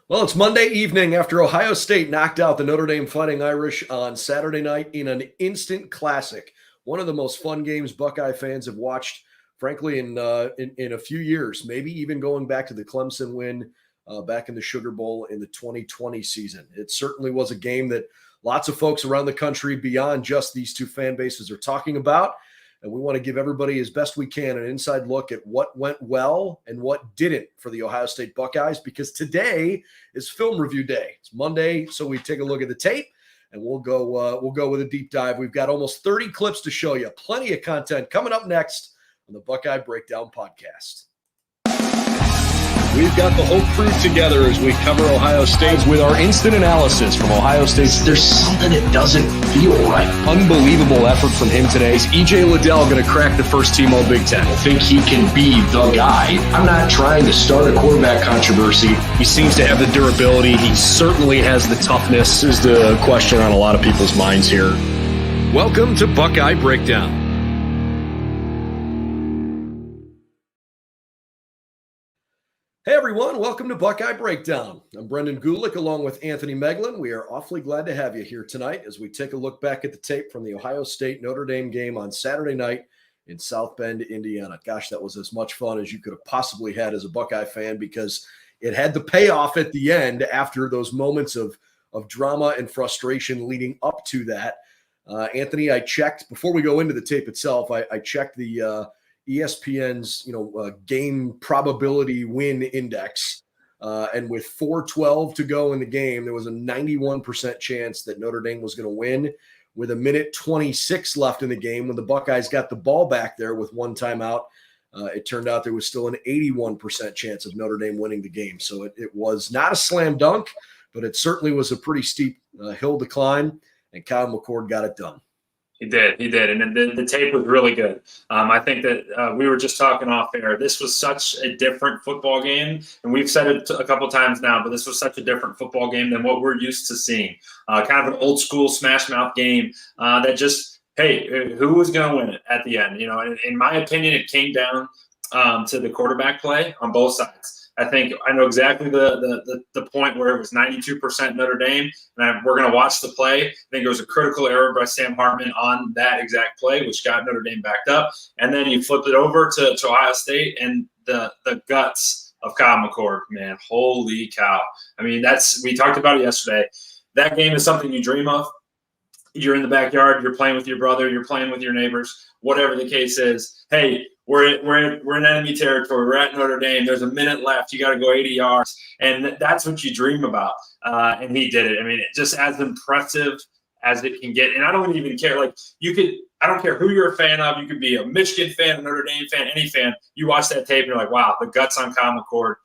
Well, it's Monday evening after Ohio State knocked out the Notre Dame Fighting Irish on Saturday night in an instant classic. One of the most fun games Buckeye fans have watched, frankly, in a few years. Maybe even going back to the Clemson win back in the Sugar Bowl in the 2020 season. It certainly was a game that lots of folks around the country, beyond just these two fan bases, are talking about. And we want to give everybody, as best we can, an inside look at what went well and what didn't for the Ohio State Buckeyes, because today is film review day. It's Monday, so we take a look at the tape and we'll go with a deep dive. We've got almost 30 clips to show you. Plenty of content coming up next on the Buckeye Breakdown podcast. We've got the whole crew together as we cover Ohio State with our instant analysis from Ohio State. There's something that doesn't feel right. Unbelievable effort from him today. Is E.J. Liddell going to crack the first team All Big Ten? I think he can be the guy. I'm not trying to start a quarterback controversy. He seems to have the durability. He certainly has the toughness. This is the question on a lot of people's minds here. Welcome to Buckeye Breakdown. Hey everyone, welcome to Buckeye Breakdown. I'm Brendan Gulick along with Anthony Meglin. We are awfully glad to have you here tonight as we take a look back at the tape from the Ohio State Notre Dame game on Saturday night in South Bend, Indiana. Gosh, that was as much fun as you could have possibly had as a Buckeye fan, because it had the payoff at the end after those moments of drama and frustration leading up to that. Anthony, I checked before we go into the tape itself. I checked the ESPN's game probability win index, and with 4:12 to go in the game, there was a 91% chance that Notre Dame was going to win. With a minute 26 left in the game, when the Buckeyes got the ball back there with one timeout, it turned out there was still an 81% chance of Notre Dame winning the game. So it was not a slam dunk, but it certainly was a pretty steep hill to climb, and Kyle McCord got it done. He did. And the tape was really good. I think that we were just talking off air. This was such a different football game, and we've said it a couple times now, but this was such a different football game than what we're used to seeing. Kind of an old school smash mouth game that just, hey, who was going to win it at the end? In my opinion, it came down to the quarterback play on both sides. I know exactly the point where it was 92% Notre Dame, and we're going to watch the play. I think it was a critical error by Sam Hartman on that exact play, which got Notre Dame backed up. And then you flip it over to Ohio State, and the guts of Kyle McCord, man, holy cow. I mean, we talked about it yesterday. That game is something you dream of. You're in the backyard, you're playing with your brother, you're playing with your neighbors, whatever the case is. Hey, we're in enemy territory. We're at Notre Dame. There's a minute left. You got to go 80 yards, and that's what you dream about. And he did it. I mean, just as impressive as it can get. And I don't even care. I don't care who you're a fan of. You could be a Michigan fan, a Notre Dame fan, any fan. You watch that tape, and you're like, wow, the guts on Kyle McCord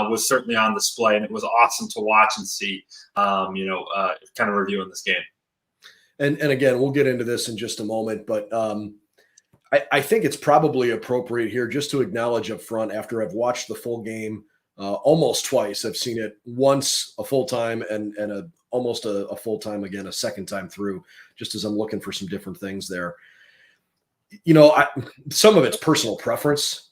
was certainly on display, and it was awesome to watch and see. Kind of reviewing this game. And again, we'll get into this in just a moment, but I think it's probably appropriate here just to acknowledge up front, after I've watched the full game almost twice. I've seen it once a full time and almost a full time again, a second time through, just as I'm looking for some different things there. Some of it's personal preference.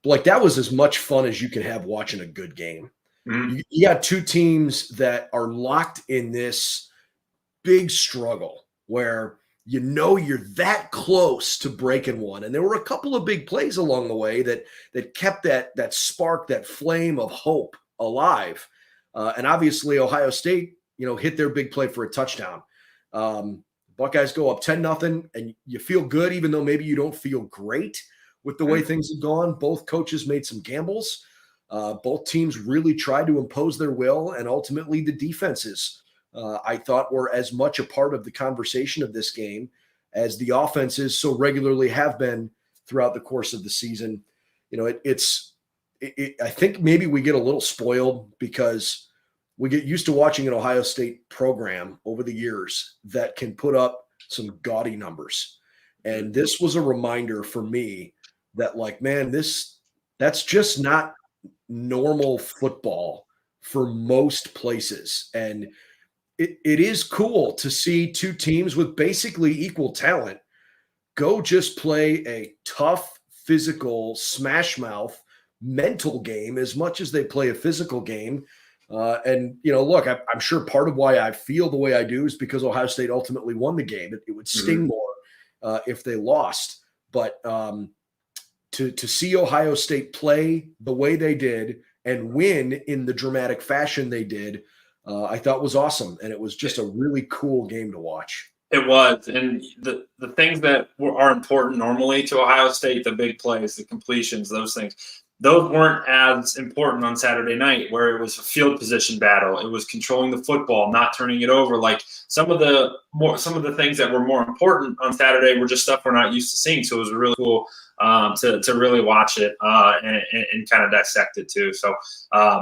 Like, that was as much fun as you can have watching a good game. Mm-hmm. You got two teams that are locked in this big struggle where you're that close to breaking one. And there were a couple of big plays along the way that kept that spark, that flame of hope alive. And obviously Ohio State, hit their big play for a touchdown. Buckeyes go up 10-0, and you feel good, even though maybe you don't feel great with the way things have gone. Both coaches made some gambles. Both teams really tried to impose their will, and ultimately the defenses I thought were as much a part of the conversation of this game as the offenses so regularly have been throughout the course of the season. I think maybe we get a little spoiled because we get used to watching an Ohio State program over the years that can put up some gaudy numbers. And this was a reminder for me that, that's just not normal football for most places. And it is cool to see two teams with basically equal talent go just play a tough, physical, smash mouth mental game as much as they play a physical game, And, look, I'm sure part of why I feel the way I do is because Ohio State ultimately won the game. It would sting more if they lost. But to see Ohio State play the way they did and win in the dramatic fashion they did, I thought was awesome. And it was just a really cool game to watch. It was. And the things that are important normally to Ohio State, the big plays, the completions, those things, those weren't as important on Saturday night, where it was a field position battle. It was controlling the football, not turning it over. Like some of the things that were more important on Saturday were just stuff we're not used to seeing. So it was really cool to really watch it and kind of dissect it too. So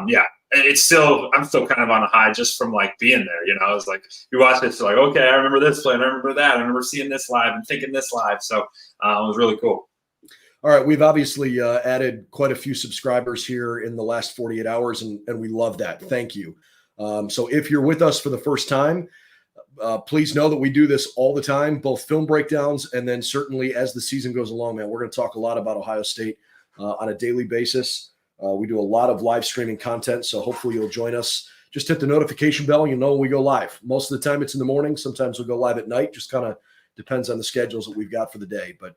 yeah, I'm still kind of on a high just from like being there. It's like you watch it, it's like, okay, I remember this play, and I remember that, I remember seeing this live and thinking this live. So it was really cool. All right, we've obviously added quite a few subscribers here in the last 48 hours, and we love that. Thank you. So if you're with us for the first time, please know that we do this all the time, both film breakdowns and then certainly as the season goes along, man. We're going to talk a lot about Ohio State on a daily basis. We do a lot of live streaming content, so hopefully you'll join us. Just hit the notification bell, you'll know when we go live. Most of the time it's in the morning. Sometimes we'll go live at night. Just kind of depends on the schedules that we've got for the day. But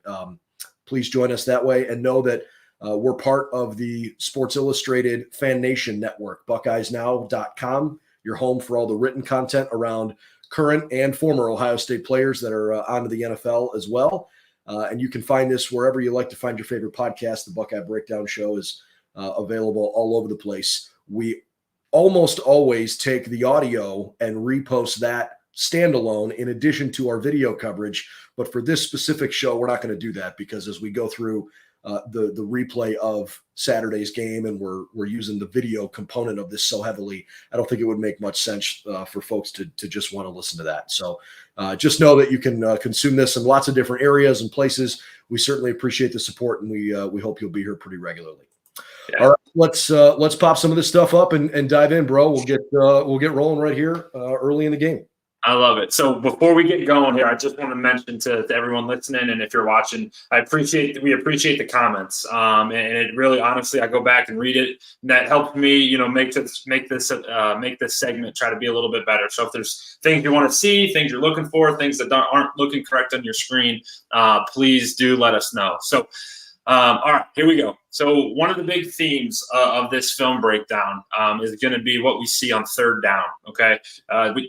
please join us that way and know that we're part of the Sports Illustrated Fan Nation Network, BuckeyesNow.com, your home for all the written content around current and former Ohio State players that are onto the NFL as well. And you can find this wherever you like to find your favorite podcast. The Buckeye Breakdown Show is available all over the place. We almost always take the audio and repost that standalone in addition to our video coverage. But for this specific show, we're not going to do that because as we go through the replay of Saturday's game and we're using the video component of this so heavily, I don't think it would make much sense for folks to just want to listen to that. So just know that you can consume this in lots of different areas and places. We certainly appreciate the support, and we hope you'll be here pretty regularly. Yeah. All right, let's pop some of this stuff up and dive in, bro. We'll get rolling right here early in the game. I love it. So before we get going here, I just want to mention to everyone listening, and if you're watching, we appreciate the comments. And it really, honestly, I go back and read it, and that helps me, make this segment try to be a little bit better. So if there's things you want to see, things you're looking for, things that aren't looking correct on your screen, please do let us know. So. All right, here we go. So one of the big themes of this film breakdown is going to be what we see on third down, okay?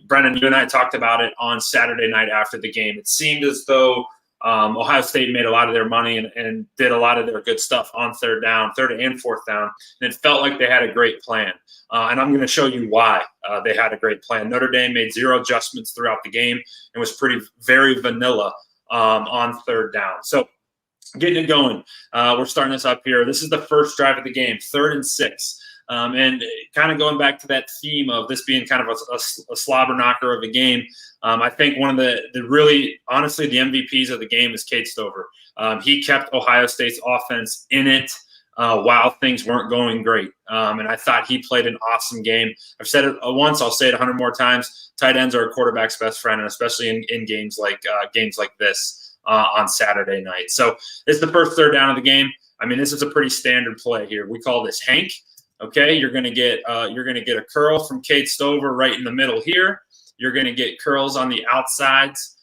Brendan, you and I talked about it on Saturday night after the game. It seemed as though Ohio State made a lot of their money and did a lot of their good stuff on third and fourth down, and it felt like they had a great plan. And I'm going to show you why they had a great plan. Notre Dame made 0 adjustments throughout the game and was very vanilla on third down. So getting it going. We're starting this up here. This is the first drive of the game, 3rd and 6. And kind of going back to that theme of this being kind of a slobber knocker of a game, I think one of the really, honestly, the MVPs of the game is Cade Stover. He kept Ohio State's offense in it while things weren't going great. And I thought he played an awesome game. I've said it once, I'll say it 100 more times. Tight ends are a quarterback's best friend, and especially in games like this. On Saturday night. So it's the first third down of the game. I mean, this is a pretty standard play here. We call this Hank. Okay, you're gonna get a curl from Cade Stover right in the middle here. You're gonna get curls on the outsides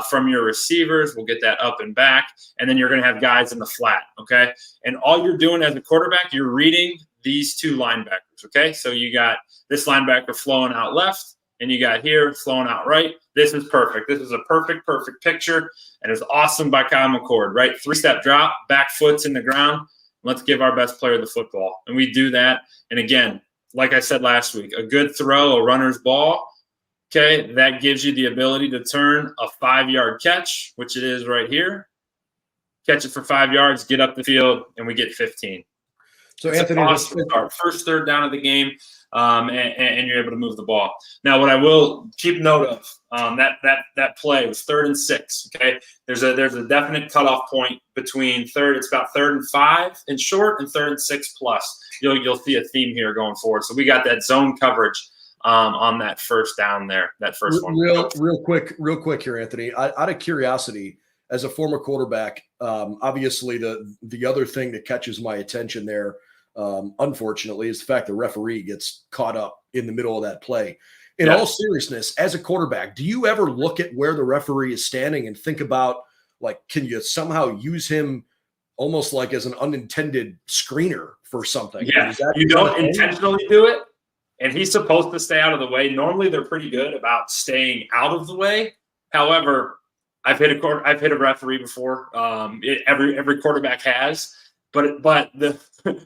from your receivers. We'll get that up and back, and then you're gonna have guys in the flat. Okay, and all you're doing as a quarterback, you're reading these 2 linebackers. Okay, so you got this linebacker flowing out left, and you got here flowing out right. This is perfect. This is a perfect picture. And it's awesome by Kyle McCord, right? 3-step drop, back foot's in the ground. Let's give our best player the football. And we do that. And again, like I said last week, a good throw, a runner's ball, okay, that gives you the ability to turn a 5-yard catch, which it is right here. Catch it for 5 yards, get up the field, and we get 15. So it's Anthony, awesome start. First third down of the game. And you're able to move the ball. Now, what I will keep note of, that play was 3rd and 6. Okay, there's a definite cutoff point between third. It's about 3rd and 5 in short, and 3rd and 6 plus. You'll see a theme here going forward. So we got that zone coverage on that first down there. That first one. Real quick here, Anthony. Out of curiosity, as a former quarterback, obviously the other thing that catches my attention there. unfortunately, is the fact the referee gets caught up in the middle of that play. In all seriousness, as a quarterback, do you ever look at where the referee is standing and think about, like, can you somehow use him almost like as an unintended screener for something? Yeah, you don't intentionally do it, and he's supposed to stay out of the way. Normally, they're pretty good about staying out of the way. However, I've hit a referee before. Every quarterback has, but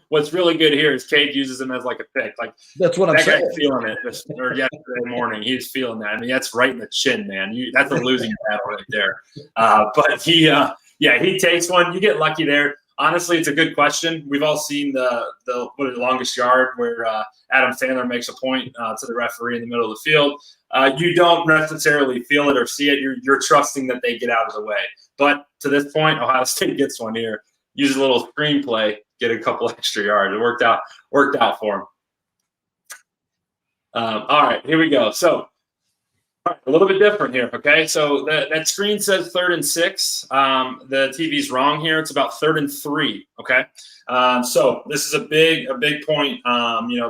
what's really good here is Cade uses him as like a pick. Like, that's what I'm saying. Feeling it or yesterday morning, he was feeling that. I mean, that's right in the chin, man. That's a losing battle right there. But he takes one. You get lucky there. Honestly, it's a good question. We've all seen the longest yard where Adam Sandler makes a point to the referee in the middle of the field. You don't necessarily feel it or see it. You're trusting that they get out of the way. But to this point, Ohio State gets one here. Use a little screenplay, get a couple extra yards. It worked out for him. All right, here we go. So a little bit different here, okay? So that screen says 3rd and 6. The TV's wrong here. It's about 3rd and 3, okay? So this is a big point,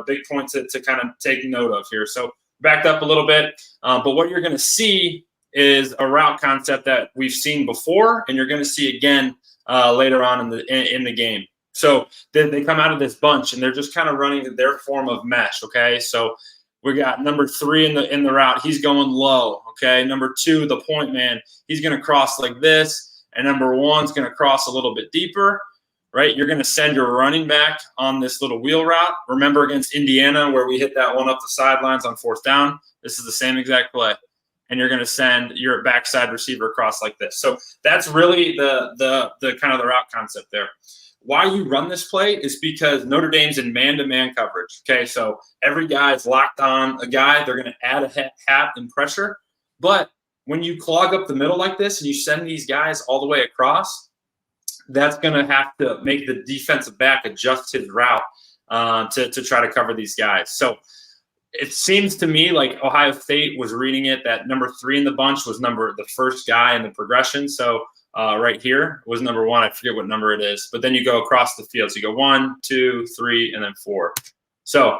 big point to kind of take note of here. So backed up a little bit, but what you're going to see is a route concept that we've seen before, and you're going to see again later on in the game. So they come out of this bunch, and they're just kind of running their form of mesh, okay? So we got number 3 in the route. He's going low, okay? Number 2, the point man, he's going to cross like this, and number 1's going to cross a little bit deeper, right? You're going to send your running back on this little wheel route. Remember against Indiana where we hit that one up the sidelines on 4th down? This is the same exact play. And you're going to send your backside receiver across like this. So that's really the kind of the route concept there. Why you run this play is because Notre Dame's in man-to-man coverage. Okay, so every guy is locked on a guy. They're going to add a hat and pressure. But when you clog up the middle like this and you send these guys all the way across, that's going to have to make the defensive back adjust his route to try to cover these guys. So it seems to me like Ohio State was reading it that number 3 in the bunch was the first guy in the progression. So right here was number 1. I forget what number it is, but then you go across the field. So you go 1, 2, 3, and then 4. So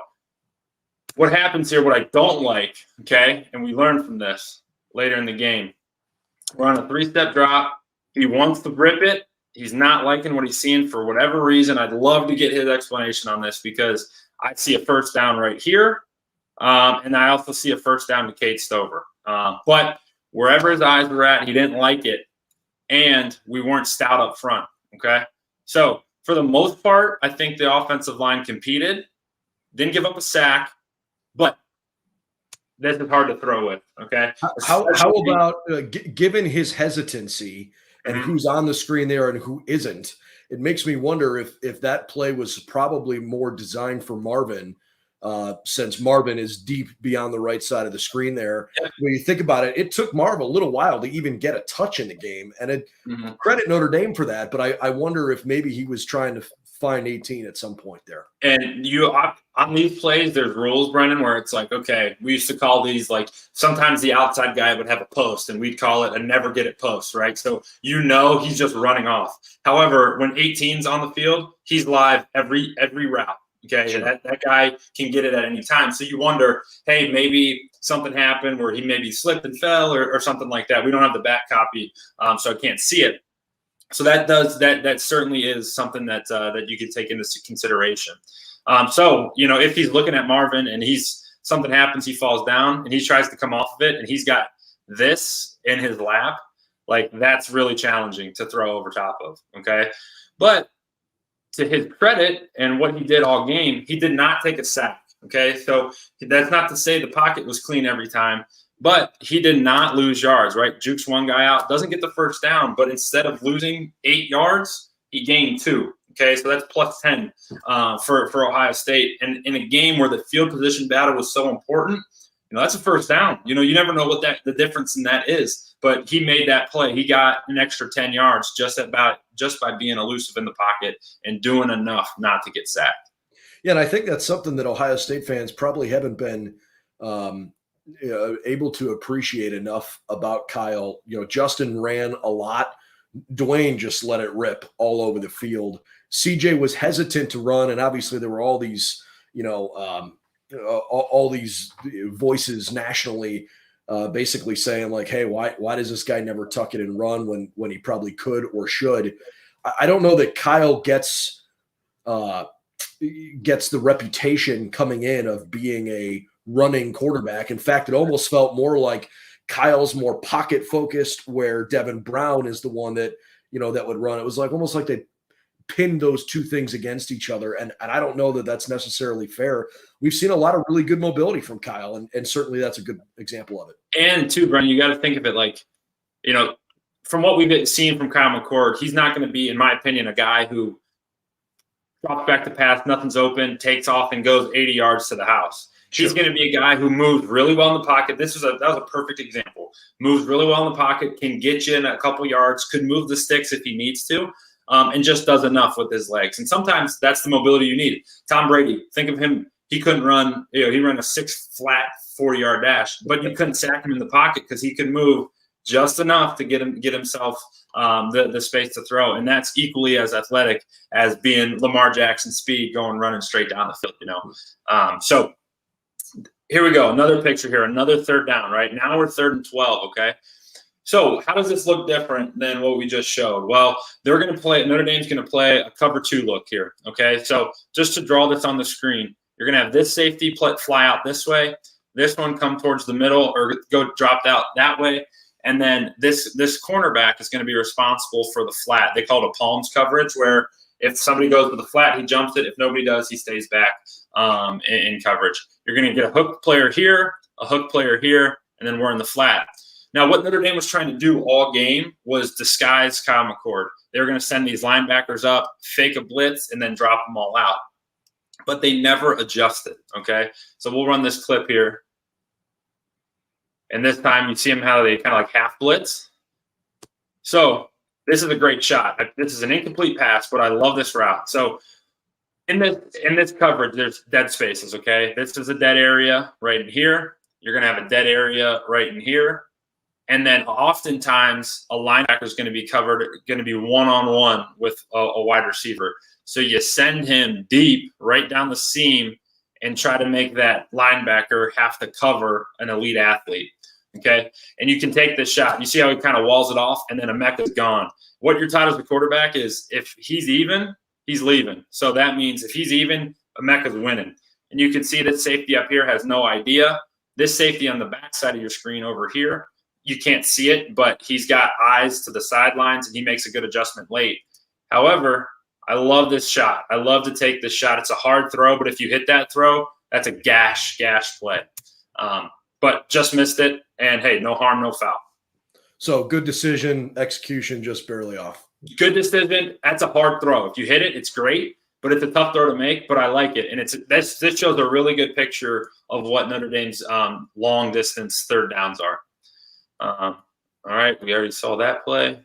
what happens here, what I don't like, okay, and we learned from this later in the game, we're on a 3-step drop. He wants to rip it. He's not liking what he's seeing for whatever reason. I'd love to get his explanation on this because I see a first down right here, and I also see a first down to Cade Stover. But wherever his eyes were at, he didn't like it. And we weren't stout up front, okay? So for the most part, I think the offensive line competed, didn't give up a sack, but this is hard to throw with, okay? How about, given his hesitancy and who's on the screen there and who isn't, it makes me wonder if that play was probably more designed for Marvin, since Marvin is deep beyond the right side of the screen there. Yeah. When you think about it, it took Marv a little while to even get a touch in the game, and credit Notre Dame for that. But I wonder if maybe he was trying to find 18 at some point there. And on these plays, there's rules, Brendan, where it's like, okay, we used to call these like sometimes the outside guy would have a post, and we'd call it a never get it post, right? So he's just running off. However, when 18's on the field, he's live every route. Okay, sure. That guy can get it at any time. So you wonder, hey, maybe something happened where he maybe slipped and fell or something like that. We don't have the back copy, so I can't see it. So that certainly is something that you can take into consideration. So if he's looking at Marvin and something happens, he falls down and he tries to come off of it, and he's got this in his lap, like that's really challenging to throw over top of. Okay, but to his credit and what he did all game, he did not take a sack, okay? So that's not to say the pocket was clean every time, but he did not lose yards, right? Jukes one guy out, doesn't get the first down, but instead of losing 8 yards, he gained 2, okay? So that's plus 10 for Ohio State. And in a game where the field position battle was so important, that's a first down. You never know what the difference in that is. But he made that play. He got an extra 10 yards just by being elusive in the pocket and doing enough not to get sacked. Yeah, and I think that's something that Ohio State fans probably haven't been able to appreciate enough about Kyle. Justin ran a lot Dwayne just let it rip all over the field. CJ was hesitant to run, and obviously there were all these, all these voices nationally basically saying like, hey, why does this guy never tuck it and run when he probably could or should? I don't know that Kyle gets the reputation coming in of being a running quarterback. In fact, it almost felt more like Kyle's more pocket focused, where Devin Brown is the one that, that would run. It was like almost like they pinned those two things against each other. And I don't know that that's necessarily fair. We've seen a lot of really good mobility from Kyle, and certainly that's a good example of it. And too, Brennan, you got to think of it like, from what we've seen from Kyle McCord, he's not going to be, in my opinion, a guy who drops back to pass, nothing's open, takes off, and goes 80 yards to the house. Sure. He's going to be a guy who moves really well in the pocket. That was a perfect example. Moves really well in the pocket, can get you in a couple yards, could move the sticks if he needs to, and just does enough with his legs. And sometimes that's the mobility you need. Tom Brady, think of him. He couldn't run. He ran a 6-flat 40-yard dash, but you couldn't sack him in the pocket because he could move just enough to get himself the space to throw. And that's equally as athletic as being Lamar Jackson speed running straight down the field, So here we go. Another picture here, another third down, right? Now we're 3rd and 12, okay? So how does this look different than what we just showed? Well, Notre Dame's going to play a cover 2 look here, okay? So just to draw this on the screen, you're going to have this safety fly out this way, this one come towards the middle or go dropped out that way, and then this cornerback is going to be responsible for the flat. They call it a palms coverage, where if somebody goes with the flat, he jumps it. If nobody does, he stays back in coverage. You're going to get a hook player here, and then we're in the flat. Now, what Notre Dame was trying to do all game was disguise Kyle McCord. They were going to send these linebackers up, fake a blitz, and then drop them all out. But they never adjusted, okay? So we'll run this clip here. And this time you see them how they kind of like half blitz. So this is a great shot. This is an incomplete pass, but I love this route. So in this coverage, there's dead spaces, okay? This is a dead area right in here. You're going to have a dead area right in here. And then oftentimes a linebacker is going to be one-on-one with a wide receiver. So you send him deep right down the seam and try to make that linebacker have to cover an elite athlete, okay? And you can take this shot. You see how he kind of walls it off, and then Emeka's gone. What you're taught as a quarterback is if he's even, he's leaving. So that means if he's even, Emeka's winning. And you can see that safety up here has no idea. This safety on the back side of your screen over here, you can't see it, but he's got eyes to the sidelines, and he makes a good adjustment late. However, I love this shot. I love to take this shot. It's a hard throw, but if you hit that throw, that's a gash play. But just missed it, and hey, no harm, no foul. So good decision, execution just barely off. Good decision. That's a hard throw. If you hit it, it's great, but it's a tough throw to make, but I like it. And this shows a really good picture of what Notre Dame's long-distance third downs are. All right, we already saw that play.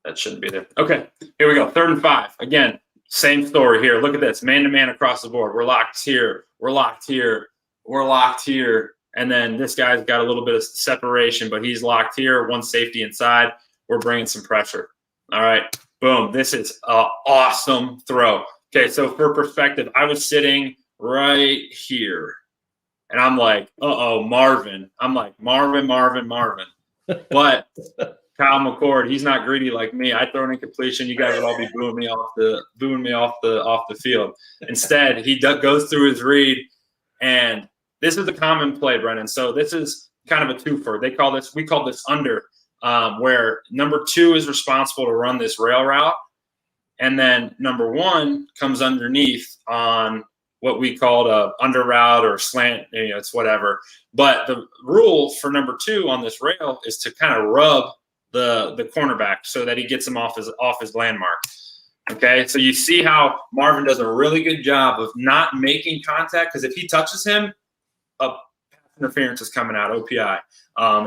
That shouldn't be there. Okay, here we go. 3rd and 5. Again, same story here. Look at this. Man-to-man across the board. We're locked here. We're locked here. We're locked here. And then this guy's got a little bit of separation, but he's locked here. One safety inside. We're bringing some pressure. All right, boom. This is an awesome throw. Okay, so for perspective, I was sitting right here. And I'm like, Marvin. I'm like, Marvin. But Kyle McCord, he's not greedy like me. I throw an incompletion. You guys would all be booing me off the field. Instead, he goes through his read, and this is a common play, Brennan. So this is kind of a twofer. We call this under, where number 2 is responsible to run this rail route, and then number 1 comes underneath on what we call a under route or slant. It's whatever. But the rule for number 2 on this rail is to kind of rub the cornerback so that he gets him off his landmark. Okay, so you see how Marvin does a really good job of not making contact, because if he touches him, a pass interference is coming out. OPI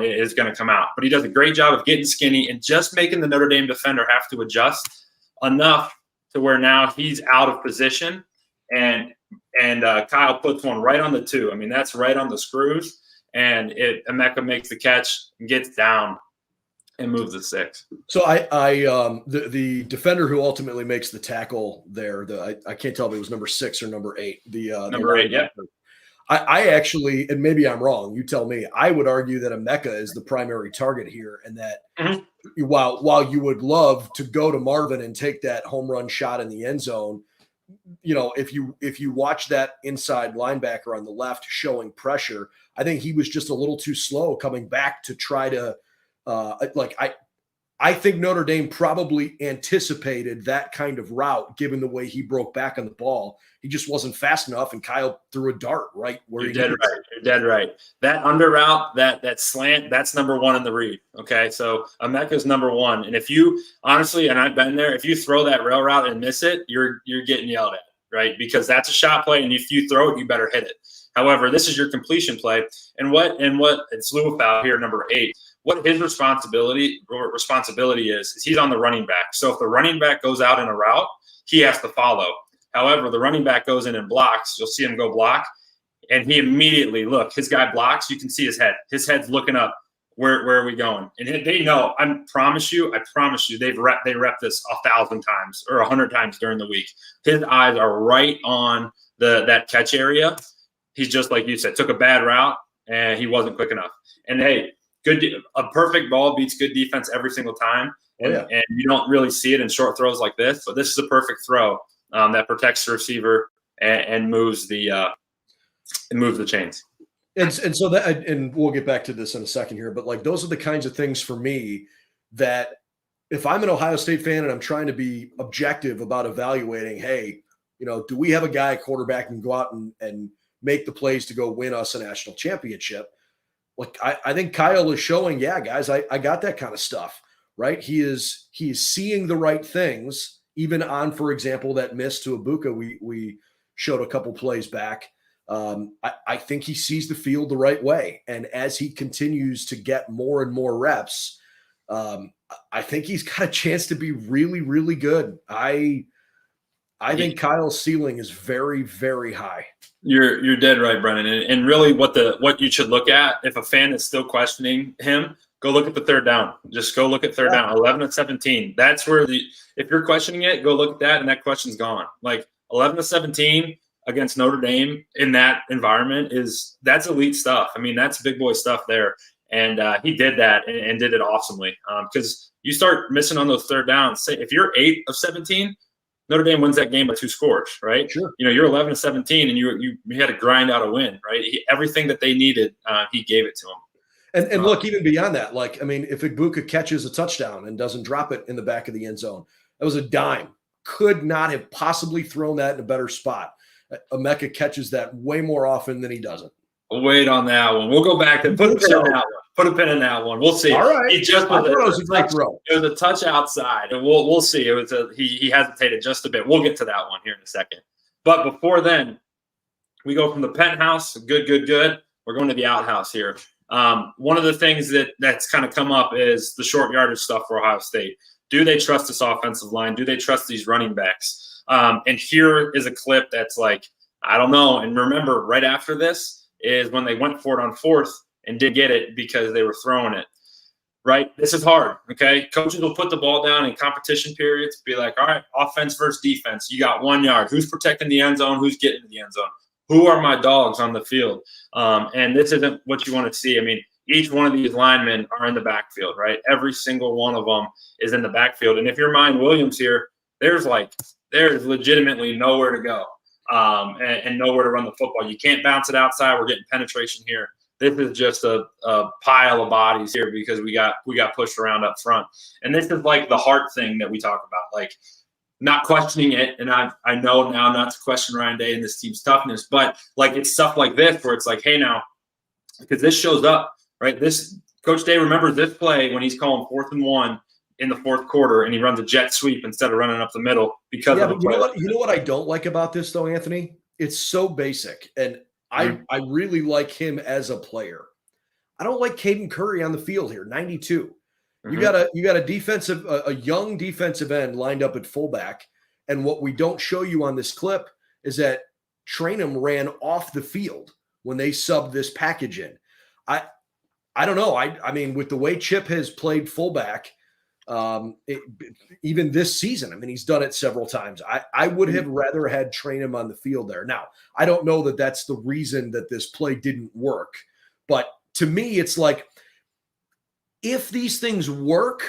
is going to come out. But he does a great job of getting skinny and just making the Notre Dame defender have to adjust enough to where now he's out of position, and Kyle puts one right on the 2. I mean, that's right on the screws, and Emeka makes the catch and gets down. and moves the 6. So the defender who ultimately makes the tackle there, I can't tell if it was number 6 or number 8. Number 8, yeah. I actually, and maybe I'm wrong, you tell me, I would argue that Emeka is the primary target here, and that while you would love to go to Marvin and take that home run shot in the end zone, if you watch that inside linebacker on the left showing pressure, I think he was just a little too slow coming back to try to I think Notre Dame probably anticipated that kind of route given the way he broke back on the ball. He just wasn't fast enough, and Kyle threw a dart right where You're dead right. You're dead right. That under route, that slant, that's number 1 in the read. Okay, so Emeka's number 1, and if you honestly, and I've been there, if you throw that rail route and miss it, you're getting yelled at, right? Because that's a shot play, and if you throw it, you better hit it. However, this is your completion play, and what it's Louisville here, number 8. What his responsibility is he's on the running back. So if the running back goes out in a route, he has to follow. However, the running back goes in and blocks. You'll see him go block, and he immediately, look, his guy blocks. You can see his head. His head's looking up. Where are we going? And they know. I promise you, they rep this 1,000 times or 100 times during the week. His eyes are right on that catch area. He's just like you said, took a bad route, and he wasn't quick enough. And hey, a perfect ball beats good defense every single time, and you don't really see it in short throws like this. But this is a perfect throw that protects the receiver and moves the chains. And so that, and we'll get back to this in a second here, but like those are the kinds of things for me that if I'm an Ohio State fan and I'm trying to be objective about evaluating, hey, do we have a guy, quarterback, can go out and make the plays to go win us a national championship? Like I think Kyle is showing, yeah, guys, I got that kind of stuff, right? He is seeing the right things, even on, for example, that miss to Ibuka we showed a couple plays back. I think he sees the field the right way, and as he continues to get more and more reps, I think he's got a chance to be really, really good. I think Kyle's ceiling is very, very high. You're dead right, Brennan. And really what you should look at, if a fan is still questioning him, go look at the third down. Just go look at third down, 11-17. That's where if you're questioning it, go look at that, and that question's gone. Like 11-17 against Notre Dame in that environment that's elite stuff. I mean, that's big boy stuff there. And he did that and did it awesomely. Because you start missing on those third downs. Say if you're 8 of 17, Notre Dame wins that game by 2 scores, right? Sure. You're 11-17, and you had to grind out a win, right? Everything that they needed, he gave it to them. And look, even beyond that, like, I mean, if Ibuka catches a touchdown and doesn't drop it in the back of the end zone, that was a dime. Could not have possibly thrown that in a better spot. Emeka catches that way more often than he doesn't. We'll wait on that one. We'll go back and put a pin in that one. Put a pin in that one. We'll see. All right. He just was a great throw. It was a touch outside, and we'll see. It was he hesitated just a bit. We'll get to that one here in a second. But before then, we go from the penthouse, good. We're going to the outhouse here. One of the things that's kind of come up is the short yardage stuff for Ohio State. Do they trust this offensive line? Do they trust these running backs? And here is a clip that's like, I don't know. And remember, right after this is when they went for it on 4th and did get it because they were throwing it. Right? This is hard, okay? Coaches will put the ball down in competition periods, be like, all right, offense versus defense. You got 1 yard. Who's protecting the end zone? Who's getting to the end zone? Who are my dogs on the field? And this isn't what you want to see. I mean, each one of these linemen are in the backfield, right? Every single one of them is in the backfield. And if you're Mine Williams here, there's legitimately nowhere to go and nowhere to run the football. You can't bounce it outside. We're getting penetration here. This is just a pile of bodies here because we got pushed around up front. And this is like the heart thing that we talk about, like not questioning it. And I know now not to question Ryan Day and this team's toughness, but like it's stuff like this where it's like, hey, now, because this shows up, right? This Coach Day remembers this play when he's calling 4th and 1 in the 4th quarter, and he runs a jet sweep instead of running up the middle because of the play. You know what I don't like about this though, Anthony? It's so basic, and I really like him as a player. I don't like Caden Curry on the field here, 92. Mm-hmm. You got a young defensive end lined up at fullback, and what we don't show you on this clip is that Trainum ran off the field when they subbed this package in. I don't know. I mean, with the way Chip has played fullback, even this season, I mean, he's done it several times. I would have rather had train him on the field there. Now, I don't know that that's the reason that this play didn't work, but to me, it's like, if these things work,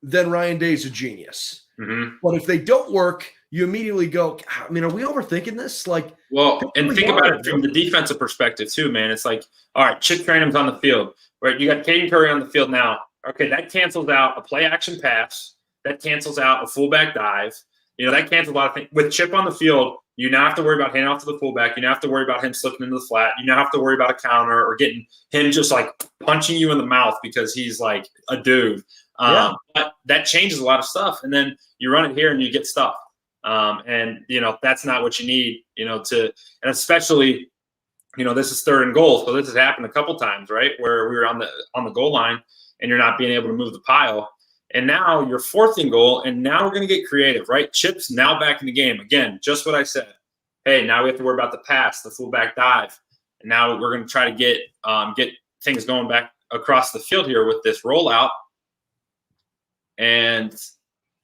then Ryan Day's a genius. Mm-hmm. But if they don't work, you immediately go, I mean, are we overthinking this? Like, well, and think about it from the defensive perspective too, man. It's like, all right, Chip Trainum's on the field, right? You got Caden Curry on the field now. Okay, that cancels out a play action pass. That cancels out a fullback dive. You know, that cancels a lot of things. With Chip on the field, you now have to worry about handing off to the fullback. You now have to worry about him slipping into the flat. You now have to worry about a counter or getting him just like punching you in the mouth because he's like a dude. But that changes a lot of stuff. And then you run it here and you get stuff. And, you know, that's not what you need, you know, and especially, you know, this is 3rd and goal. So this has happened a couple times, right? Where we were on the goal line and you're not being able to move the pile. And now you're 4th and goal, and now we're going to get creative, right? Chip's now back in the game. Again, just what I said. Hey, now we have to worry about the pass, the fullback dive. And now we're going to try to get things going back across the field here with this rollout. And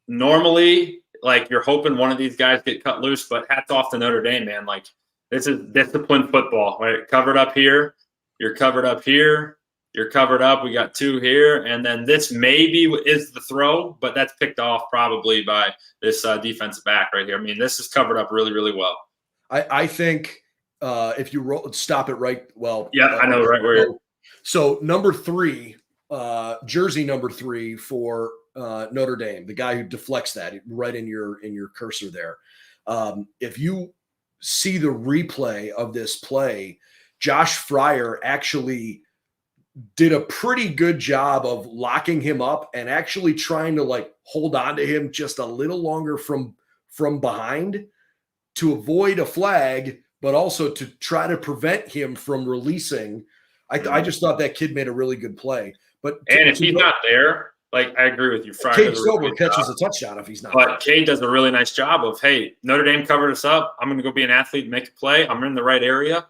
normally, like, you're hoping one of these guys get cut loose, but hats off to Notre Dame, man. Like, this is disciplined football, right? Covered up here. You're covered up here. You're covered up. We got 2 here. And then this maybe is the throw, but that's picked off probably by this defensive back right here. I mean, this is covered up really, really well. I think if you stop it right, well. Yeah, I know right where you're. So number 3, jersey number 3 for Notre Dame, the guy who deflects that right in your cursor there. If you see the replay of this play, Josh Fryer actually did a pretty good job of locking him up and actually trying to like hold on to him just a little longer from behind to avoid a flag, but also to try to prevent him from releasing. I just thought that kid made a really good play. But if he's not there, like, I agree with you. Cade Silver catches a touchdown if he's not. But Cade does a really nice job of, hey, Notre Dame covered us up. I'm going to go be an athlete and make a play. I'm in the right area.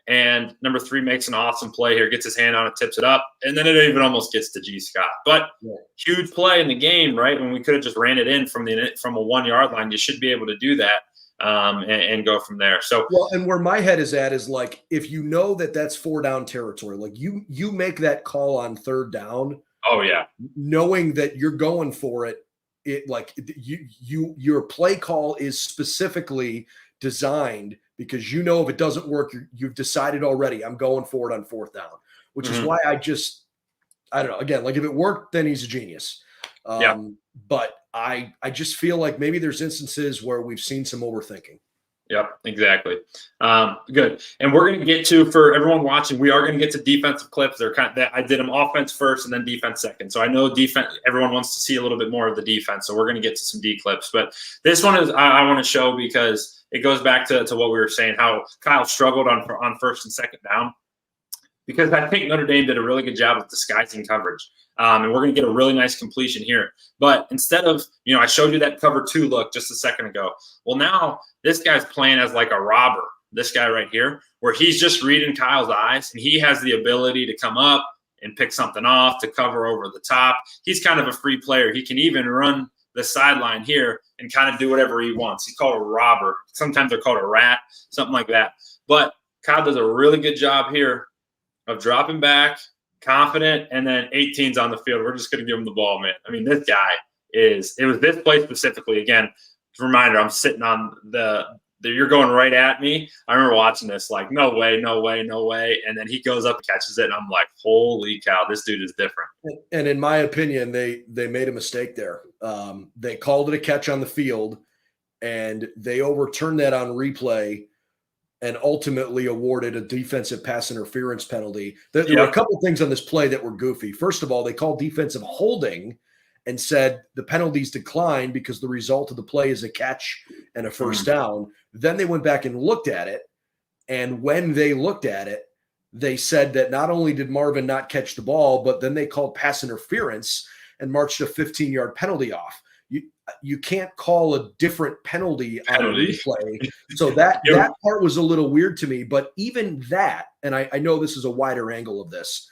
And number 3 makes an awesome play here, gets his hand on it, tips it up, and then it even almost gets to G. Scott. But huge play in the game, right? When we could have just ran it in from a 1-yard line, you should be able to do that and go from there. So, well, and where my head is at is like, if you know that that's 4-down territory, like you make that call on 3rd down. Oh yeah, knowing that you're going for it, your play call is specifically designed because you know if it doesn't work, you've decided already, I'm going for it on 4th down, which is why I don't know. Again, like if it worked, then he's a genius. But I just feel like maybe there's instances where we've seen some overthinking. Yep, exactly. Good. And we're going to get to, for everyone watching, we are going to get to defensive clips. They're I did them offense first and then defense second. So I know defense, everyone wants to see a little bit more of the defense. So we're going to get to some D clips. But this one is I want to show because it goes back to what we were saying, how Kyle struggled on 1st and 2nd down. Because I think Notre Dame did a really good job of disguising coverage. And we're going to get a really nice completion here. But instead of, I showed you that cover 2 look just a second ago. Well, now this guy's playing as like a robber, this guy right here, where he's just reading Kyle's eyes, and he has the ability to come up and pick something off, to cover over the top. He's kind of a free player. He can even run the sideline here and kind of do whatever he wants. He's called a robber. Sometimes they're called a rat, something like that. But Kyle does a really good job here of dropping back, confident, and then 18's on the field. We're just going to give him the ball, man. I mean, this guy it was this play specifically. Again, reminder, I'm sitting on you're going right at me. I remember watching this like, no way. And then he goes up and catches it, and I'm like, holy cow, this dude is different. And in my opinion, they made a mistake there. They called it a catch on the field, and they overturned that on replay and ultimately awarded a defensive pass interference penalty. There were a couple of things on this play that were goofy. First of all, they called defensive holding and said the penalties declined because the result of the play is a catch and a 1st down. Then they went back and looked at it. And when they looked at it, they said that not only did Marvin not catch the ball, but then they called pass interference and marched a 15-yard penalty off. You can't call a different penalty on replay. So that part was a little weird to me. But even that, and I know this is a wider angle of this,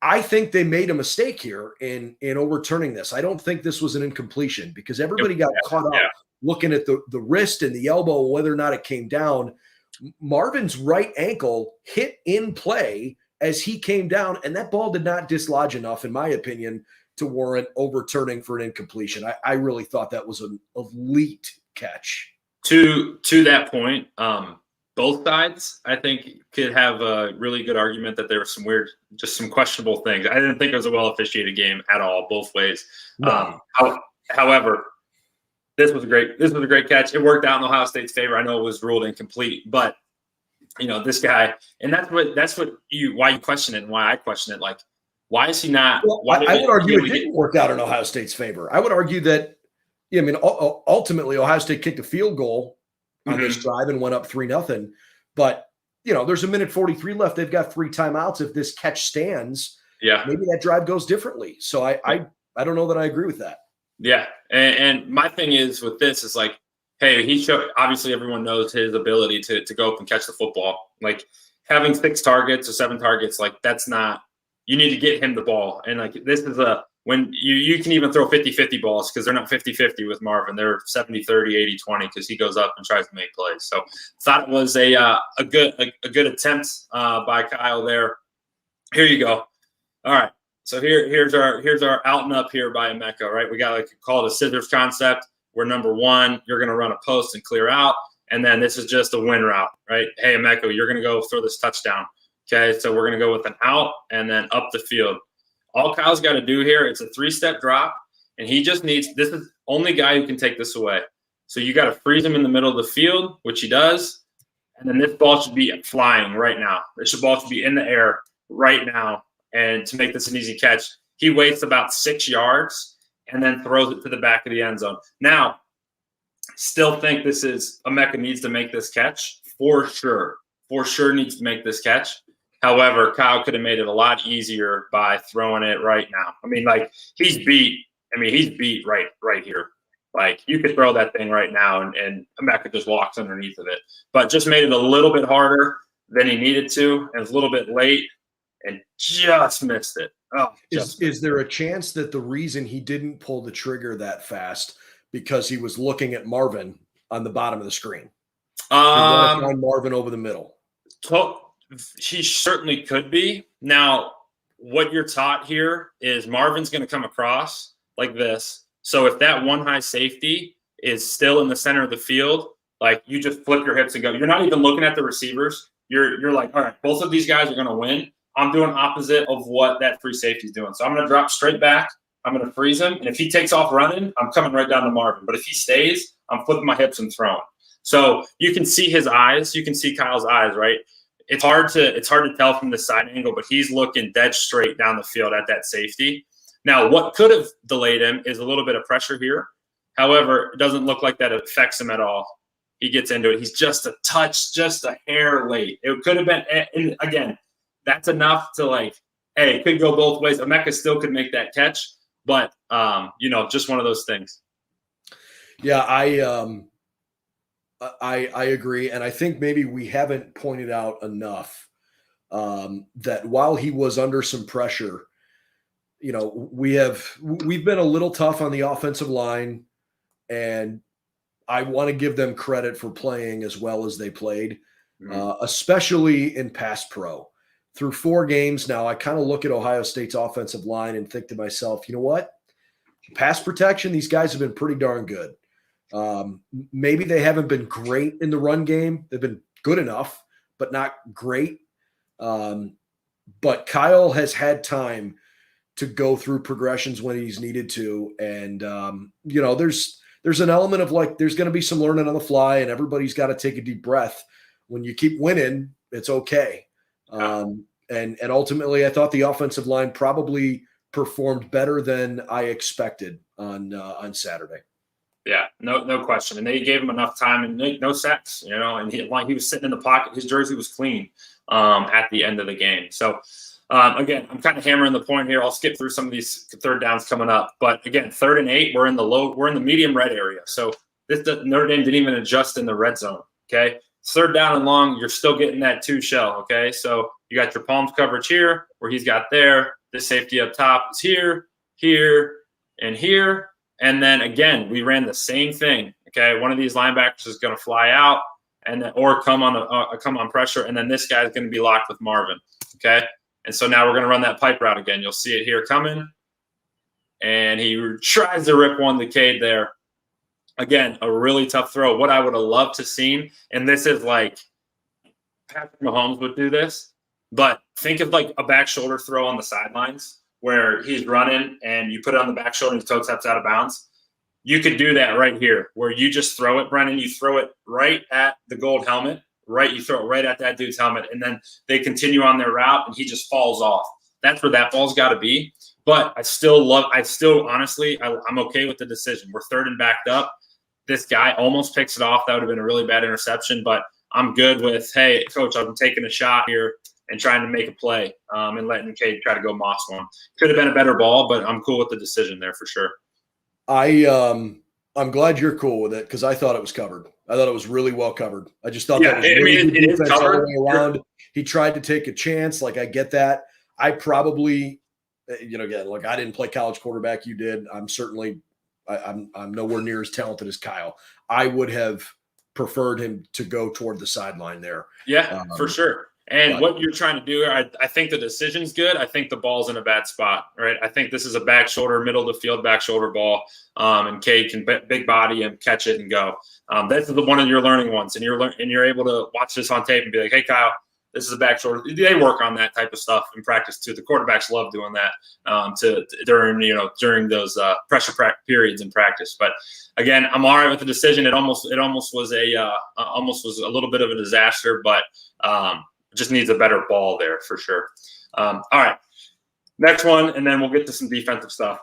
I think they made a mistake here in overturning this. I don't think this was an incompletion because everybody got caught up looking at the wrist and the elbow, whether or not it came down. Marvin's right ankle hit in play as he came down, and that ball did not dislodge enough, in my opinion, to warrant overturning for an incompletion. I really thought that was an elite catch. To that point, both sides, I think, could have a really good argument that there was some questionable things. I didn't think it was a well officiated game at all, both ways. No. However, this was a great catch. It worked out in Ohio State's favor. I know it was ruled incomplete, but this guy, and that's why you question it and why I question it. Like, why is he not? Well, I would argue it didn't work out in Ohio State's favor. I would argue that, ultimately Ohio State kicked a field goal on this drive and went up 3-0. But, there's 1:43 left. They've got 3 timeouts. If this catch stands, maybe that drive goes differently. So I don't know that I agree with that. Yeah. And my thing is with this is like, hey, he showed, obviously everyone knows his ability to go up and catch the football. Like having 6 targets or 7 targets, like that's not, you need to get him the ball. And like, this is when you can even throw 50-50 balls because they're not 50-50 with Marvin. They're 70-30, 80-20 because he goes up and tries to make plays. So thought it was a good attempt by Kyle there. Here you go. All right. So here's our out and up here by Emeka, right? We got call it a scissors concept. We're number 1. You're going to run a post and clear out. And then this is just a win route, right? Hey, Emeka, you're going to go throw this touchdown. Okay, so we're going to go with an out and then up the field. All Kyle's got to do here, it's a 3-step drop, and he just needs – this is the only guy who can take this away. So you got to freeze him in the middle of the field, which he does, and then this ball should be flying right now. This ball should be in the air right now, and to make this an easy catch, he waits about 6 yards and then throws it to the back of the end zone. Now, still think this is – Emeka needs to make this catch for sure. For sure needs to make this catch. However, Kyle could have made it a lot easier by throwing it right now. I mean, he's beat right here. Like, you could throw that thing right now, and Emeka just walks underneath of it. But just made it a little bit harder than he needed to, and it's a little bit late, and just missed it. Oh, is there a chance that the reason he didn't pull the trigger that fast because he was looking at Marvin on the bottom of the screen? Find Marvin over the middle. He certainly could be. Now, what you're taught here is Marvin's going to come across like this. So if that one high safety is still in the center of the field, like you just flip your hips and go. You're not even looking at the receivers. You're like, all right, both of these guys are going to win. I'm doing opposite of what that free safety is doing. So I'm going to drop straight back. I'm going to freeze him. And if he takes off running, I'm coming right down to Marvin. But if he stays, I'm flipping my hips and throwing. So you can see his eyes. You can see Kyle's eyes, right? It's hard to tell from the side angle, but he's looking dead straight down the field at that safety. Now, what could have delayed him is a little bit of pressure here. However, it doesn't look like that affects him at all. He gets into it. He's just a touch, just a hair late. It could have been, and again, that's enough to hey, it could go both ways. Emeka still could make that catch, but just one of those things. Yeah, I agree, and I think maybe we haven't pointed out enough that while he was under some pressure, we've been a little tough on the offensive line, and I want to give them credit for playing as well as they played, especially in pass pro. Through 4 games now, I kind of look at Ohio State's offensive line and think to myself, you know what? Pass protection, these guys have been pretty darn good. Maybe they haven't been great in the run game. They've been good enough, but not great. But Kyle has had time to go through progressions when he's needed to. And, there's an element of there's going to be some learning on the fly, and everybody's got to take a deep breath. When you keep winning, it's okay. And ultimately, I thought the offensive line probably performed better than I expected on Saturday. Yeah, no question. And they gave him enough time and no sacks, and he was sitting in the pocket. His jersey was clean at the end of the game. So, again, I'm kind of hammering the point here. I'll skip through some of these third downs coming up. But, again, 3rd and 8, we're in the medium red area. So Notre Dame didn't even adjust in the red zone, okay? 3rd down and long, you're still getting that 2 shell, okay? So you got your palms coverage here where he's got there. This safety up top is here, here, and here. And then again, we ran the same thing. Okay, one of these linebackers is going to fly out or come on pressure, and then this guy is going to be locked with Marvin. Okay, and so now we're going to run that pipe route again. You'll see it here coming, and he tries to rip one to Cade there. Again, a really tough throw. What I would have loved to seen, and this is like Patrick Mahomes would do this, but think of like a back shoulder throw on the sidelines where he's running and you put it on the back shoulder and his toe steps out of bounds. You could do that right here where you just throw it, Brennan. You throw it right at the gold helmet, right? You throw it right at that dude's helmet, and then they continue on their route and he just falls off. That's where that ball's got to be. But honestly, I'm okay with the decision. We're third and backed up. This guy almost picks it off. That would have been a really bad interception, but I'm good with, hey, coach, I'm taking a shot here and trying to make a play and letting Cade try to go moss one. Could have been a better ball, but I'm cool with the decision there for sure. I'm glad you're cool with it because I thought it was covered. I thought it was really well covered. I just thought that was really good defense all the way around. He tried to take a chance. Like, I get that. I probably, again, like, I didn't play college quarterback. You did. I'm certainly I'm nowhere near as talented as Kyle. I would have preferred him to go toward the sideline there. Yeah, for sure. And what you're trying to do, I think the decision's good. I think the ball's in a bad spot, right? I think this is a back shoulder, middle of the field, back shoulder ball, and Cade can big body and catch it and go. That's one of your learning ones, and you're able to watch this on tape and be like, hey, Kyle, this is a back shoulder. They work on that type of stuff in practice too. The quarterbacks love doing that during those pressure periods in practice. But again, I'm all right with the decision. It almost was a little bit of a disaster, but just needs a better ball there for sure. All right, next one, and then we'll get to some defensive stuff.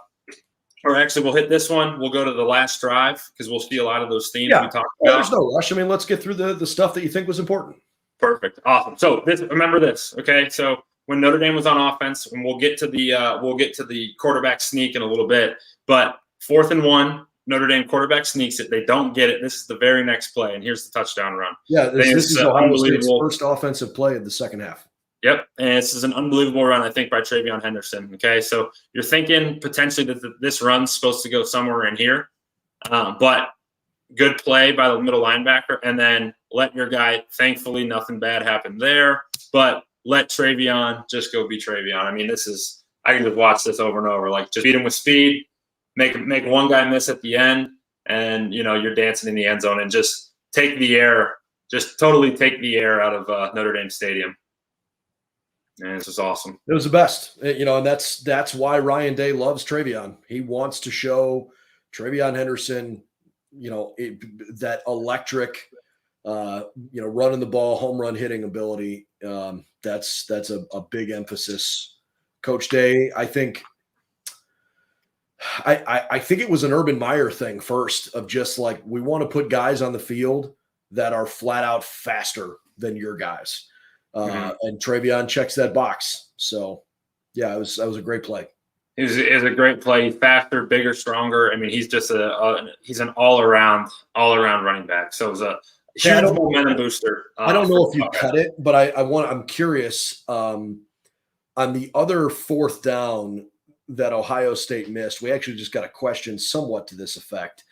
Or actually, we'll hit this one. We'll go to the last drive because we'll see a lot of those themes we talked about. There's no rush. I mean, let's get through the stuff that you think was important. Perfect. Awesome. So remember this, okay? So when Notre Dame was on offense, and we'll get to the quarterback sneak in a little bit, but 4th and 1, Notre Dame quarterback sneaks it. They don't get it. This is the very next play, and here's the touchdown run. Yeah, this is Ohio State's first offensive play of the second half. Yep, and this is an unbelievable run, I think, by Travion Henderson. Okay, so you're thinking potentially that this run's supposed to go somewhere in here, but good play by the middle linebacker, and then let your guy, thankfully nothing bad happened there, but let Travion just go be Travion. I mean, I can just watch this over and over. Like, just beat him with speed, make one guy miss at the end, and, you're dancing in the end zone and just totally take the air out of Notre Dame Stadium. And this is awesome. It was the best, and that's why Ryan Day loves Travion. He wants to show Travion Henderson, that electric, running the ball, home run hitting ability. That's a big emphasis. Coach Day, I think it was an Urban Meyer thing first of just like, we want to put guys on the field that are flat out faster than your guys. And Travion checks that box. So yeah, that was a great play. It was a great play. He's faster, bigger, stronger. I mean, he's just he's an all around running back. So it was a huge momentum booster. I don't know if you cut it, but I'm curious on the other 4th down that Ohio State missed. We actually just got a question somewhat to this effect.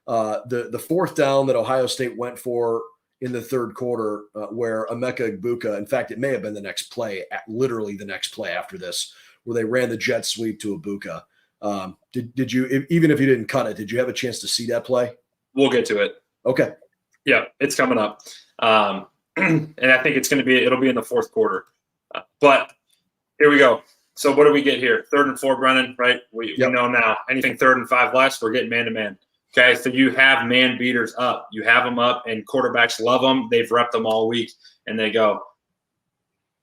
The 4th down that Ohio State went for in the third quarter, where Emeka Egbuka, in fact, it may have been the next play, literally the next play after this, where they ran the jet sweep to Egbuka. Did you, even if you didn't cut it, did you have a chance to see that play? We'll get to it. Okay. Yeah, it's coming up. And I think it'll be in the 4th quarter. But here we go. So what do we get here? 3rd and 4, Brennan, right? We know now. Anything 3rd and 5 less, we're getting man-to-man. Okay, so you have man beaters up. You have them up, and quarterbacks love them. They've repped them all week, and they go.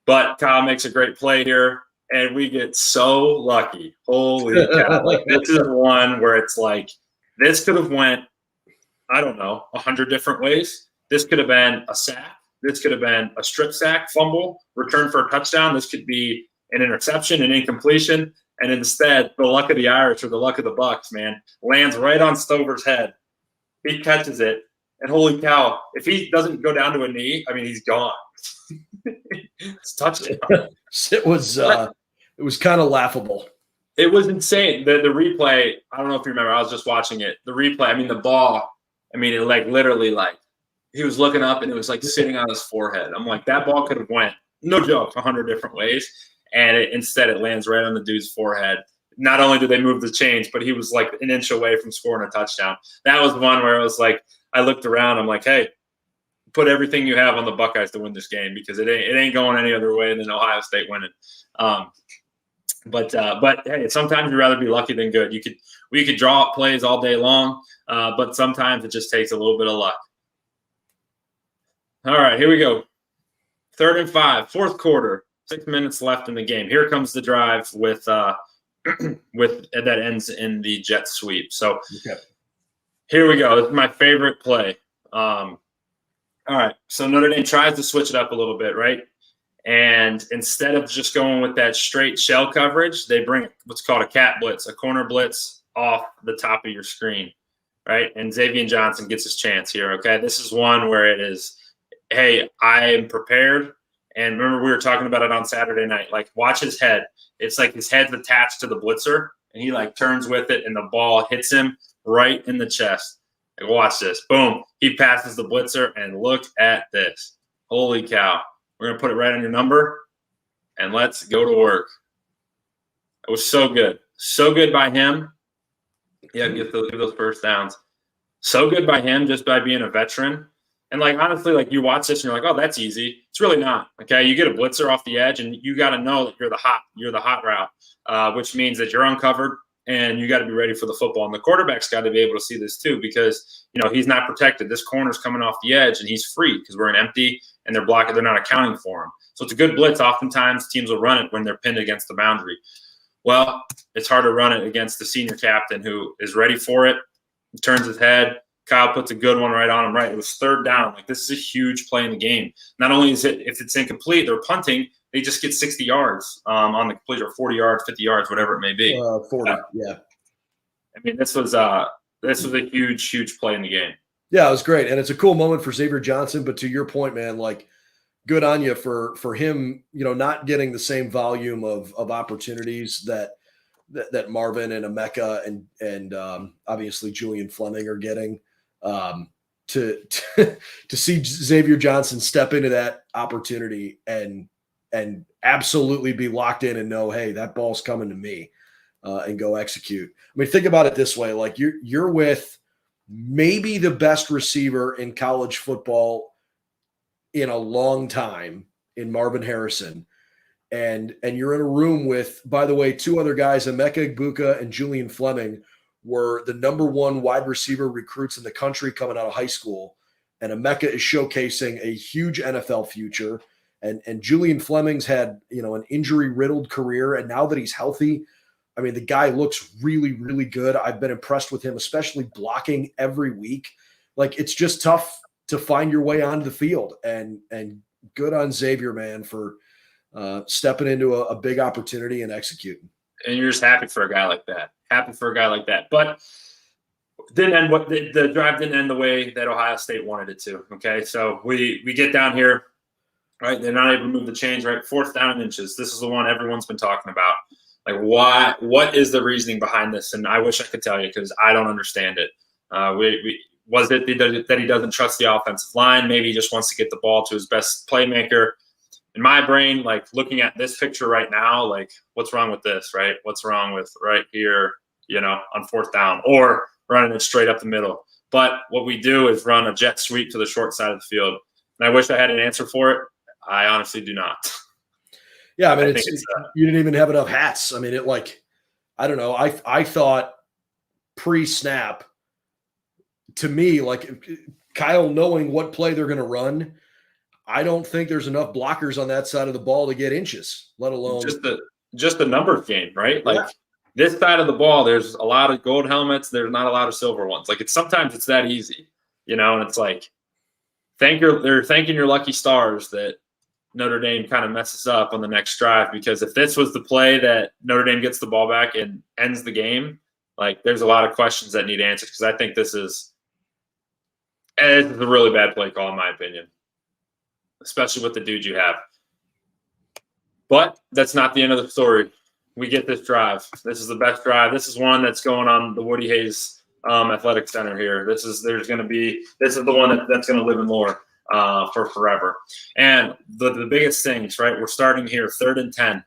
But Kyle makes a great play here, and we get so lucky. Holy cow. Like, this is one where it's like, this could have went, I don't know, 100 different ways. This could have been a sack. This could have been a strip sack, fumble, return for a touchdown. This could be an interception, an incompletion. And instead, the luck of the Irish or the luck of the Bucks, man, lands right on Stover's head. He catches it. And holy cow, if he doesn't go down to a knee, I mean, he's gone. It's touchdown. It was it was kind of laughable. It was insane. The replay, I don't know if you remember, I was just watching it. The replay, I mean, the ball, I mean, it like literally like he was looking up and it was like sitting on his forehead. I'm like, that ball could have went, no joke, 100 different ways. And instead it lands right on the dude's forehead. Not only did they move the chains, but he was like an inch away from scoring a touchdown. That was one where it was like, I looked around, I'm like, hey, put everything you have on the Buckeyes to win this game because it ain't going any other way than Ohio State winning. But hey, sometimes you'd rather be lucky than good. We could draw up plays all day long, but sometimes it just takes a little bit of luck. All right, here we go. 3rd and 5, fourth quarter, 6 minutes left in the game. Here comes the drive with that ends in the jet sweep. So Here we go. This is my favorite play. All right, so Notre Dame tries to switch it up a little bit, right? And instead of just going with that straight shell coverage, they bring what's called a cat blitz, a corner blitz off the top of your screen, right? And Xavier Johnson gets his chance here, okay? This is one where it is, hey, I am prepared. And remember, we were talking about it on Saturday night. Like, watch his head. It's like his head's attached to the blitzer, and he, like, turns with it, and the ball hits him right in the chest. Like, watch this. Boom. He passes the blitzer, and look at this. Holy cow. We're going to put it right on your number, and let's go to work. It was so good. So good by him. Yeah, give those first downs. So good by him just by being a veteran. And, like, honestly, like, you watch this and you're like, oh, that's easy. It's really not, okay? You get a blitzer off the edge, and you got to know that you're the hot route, which means that you're uncovered, and you got to be ready for the football. And the quarterback's got to be able to see this too because, you know, he's not protected. This corner's coming off the edge, and he's free because we're an empty, and they're blocking. They're not accounting for him. So it's a good blitz. Oftentimes, teams will run it when they're pinned against the boundary. Well, it's hard to run it against the senior captain who is ready for it, turns his head. Kyle puts a good one right on him. Right, it was 3rd down. Like, this is a huge play in the game. Not only is it, if it's incomplete, they're punting. They just get 60 yards on the complete, or 40 yards, 50 yards, whatever it may be. 40, yeah. I mean, this was a huge, huge play in the game. Yeah, it was great, and it's a cool moment for Xavier Johnson. But to your point, man, like, good on you for him, you know, not getting the same volume of opportunities that Marvin and Emeka and obviously Julian Fleming are getting. To see Xavier Johnson step into that opportunity and absolutely be locked in and know, hey, that ball's coming to me, and go execute. I mean, think about it this way: like, you're with maybe the best receiver in college football in a long time in Marvin Harrison, and you're in a room with, by the way, 2 other guys, Emeka Egbuka and Julian Fleming, were the #1 wide receiver recruits in the country coming out of high school. And Emeka is showcasing a huge NFL future. And Julian Fleming's had, you know, an injury-riddled career. And now that he's healthy, I mean, the guy looks really, really good. I've been impressed with him, especially blocking every week. Like, it's just tough to find your way onto the field. And good on Xavier, man, for stepping into a big opportunity and executing. And you're just happy for a guy like that. But didn't end the drive didn't end the way that Ohio State wanted it to. Okay, so we get down here, right? They're not able to move the chains, right? 4th down and inches. This is the one everyone's been talking about. Like, why? What is the reasoning behind this? And I wish I could tell you because I don't understand it. Was it that he doesn't trust the offensive line? Maybe he just wants to get the ball to his best playmaker. In my brain, like, looking at this picture right now, like, what's wrong with this, right? What's wrong with right here, you know, on 4th down, or running it straight up the middle? But what we do is run a jet sweep to the short side of the field. And I wish I had an answer for it. I honestly do not. Yeah, I mean, you didn't even have enough hats. I mean, I don't know. I thought pre-snap, to me, like, Kyle knowing what play they're going to run, I don't think there's enough blockers on that side of the ball to get inches, let alone just the numbers game, right? Like, this side of the ball, there's a lot of gold helmets. There's not a lot of silver ones. Like, sometimes it's that easy, you know. And it's like, they're thanking your lucky stars that Notre Dame kind of messes up on the next drive, because if this was the play that Notre Dame gets the ball back and ends the game, like, there's a lot of questions that need answered, because I think this is a really bad play call in my opinion, especially with the dude you have. But that's not the end of the story. we get this drive. This is the best drive. This is one that's going on the Woody Hayes Athletic Center here. This is the one that's going to live in lore for forever. And the biggest things, right? We're starting here 3rd and 10,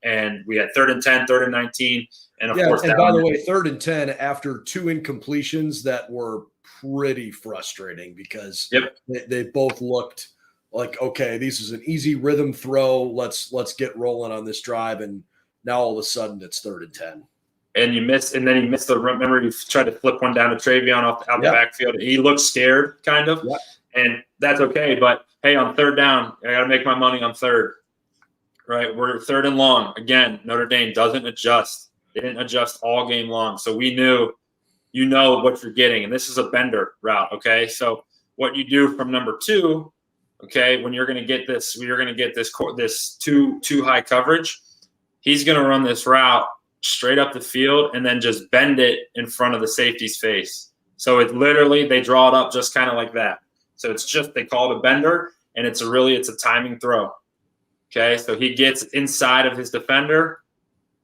and we had 3rd and 10, 3rd and 19, and of course. And by the way, 3rd and 10 after 2 incompletions that were pretty frustrating because they both looked like, okay, this is an easy rhythm throw. Let's get rolling on this drive, and now all of a sudden it's 3rd and 10. And you missed the. Remember, you tried to flip one down to Travion out the backfield. He looked scared, kind of, and that's okay. But hey, on 3rd down, I got to make my money on 3rd. Right, we're 3rd and long again. Notre Dame doesn't adjust. They didn't adjust all game long, so we knew, what you're getting, and this is a bender route. Okay, so what you do from number 2, okay, when you're going to get this, this too high coverage. He's going to run this route straight up the field and then just bend it in front of the safety's face. So it literally, they draw it up just kind of like that. So it's just, they call it a bender, and it's a timing throw. Okay, so he gets inside of his defender,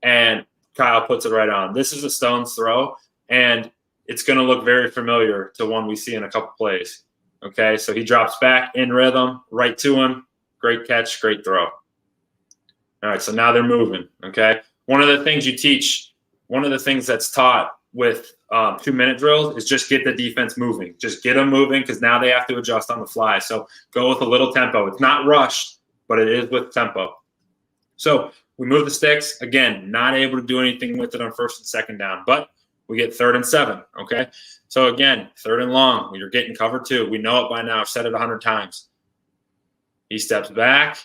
and Kyle puts it right on. This is a stone's throw, and it's going to look very familiar to one we see in a couple plays. Okay, so he drops back in rhythm, right to him. Great catch, great throw. All right, so now they're moving, okay? One of the things you teach, one of the things that's taught with 2-minute drills is just get the defense moving. Just get them moving because now they have to adjust on the fly. So go with a little tempo. It's not rushed, but it is with tempo. So we move the sticks. Again, not able to do anything with it on 1st and 2nd down, but we get 3rd and 7, okay? So again, 3rd and long. You're getting cover 2. We know it by now. I've said it 100 times. He steps back.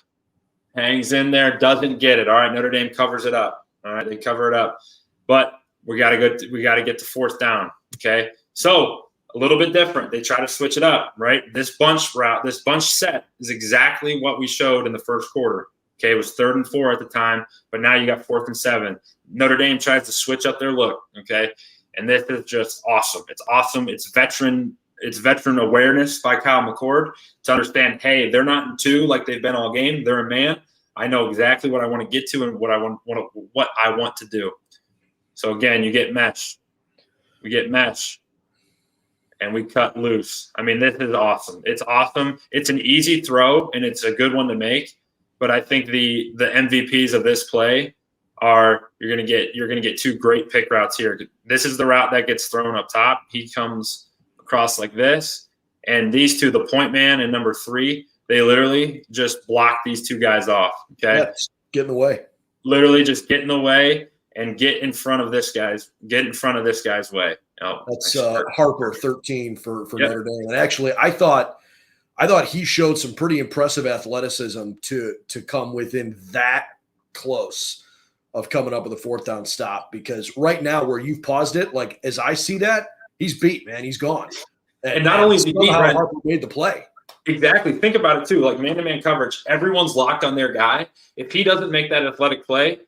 Hangs in there, doesn't get it. All right, Notre Dame covers it up. All right, they cover it up. But we got to get to 4th down, okay? So a little bit different. They try to switch it up, right? This bunch route, this bunch set is exactly what we showed in the 1st quarter. Okay, it was 3rd and 4 at the time, but now you got 4th and 7. Notre Dame tries to switch up their look, okay? And this is just awesome. It's awesome. It's veteran awareness by Kyle McCord to understand, hey, they're not in 2 like they've been all game. They're a man. I know exactly what I want to get to and what I want to do. So again, you get mesh. We get mesh, and we cut loose. I mean, this is awesome. It's awesome. It's an easy throw, and it's a good one to make. But I think the MVPs of this play are you're gonna get 2 great pick routes here. This is the route that gets thrown up top. He comes across like this, and these 2, the point man and number 3, they literally just block these 2 guys off. Okay, get in the way. Literally just get in the way and get in front of this guy's way. Oh, that's Harper 13 for Notre Dame. And actually, I thought he showed some pretty impressive athleticism to come within that close of coming up with a 4th down stop, because right now where you've paused it, like as I see that, he's beat, man. He's gone. And not only is he beat, Harper made the play. Exactly. Think about it too. Like man-to-man coverage, everyone's locked on their guy. If he doesn't make that athletic play,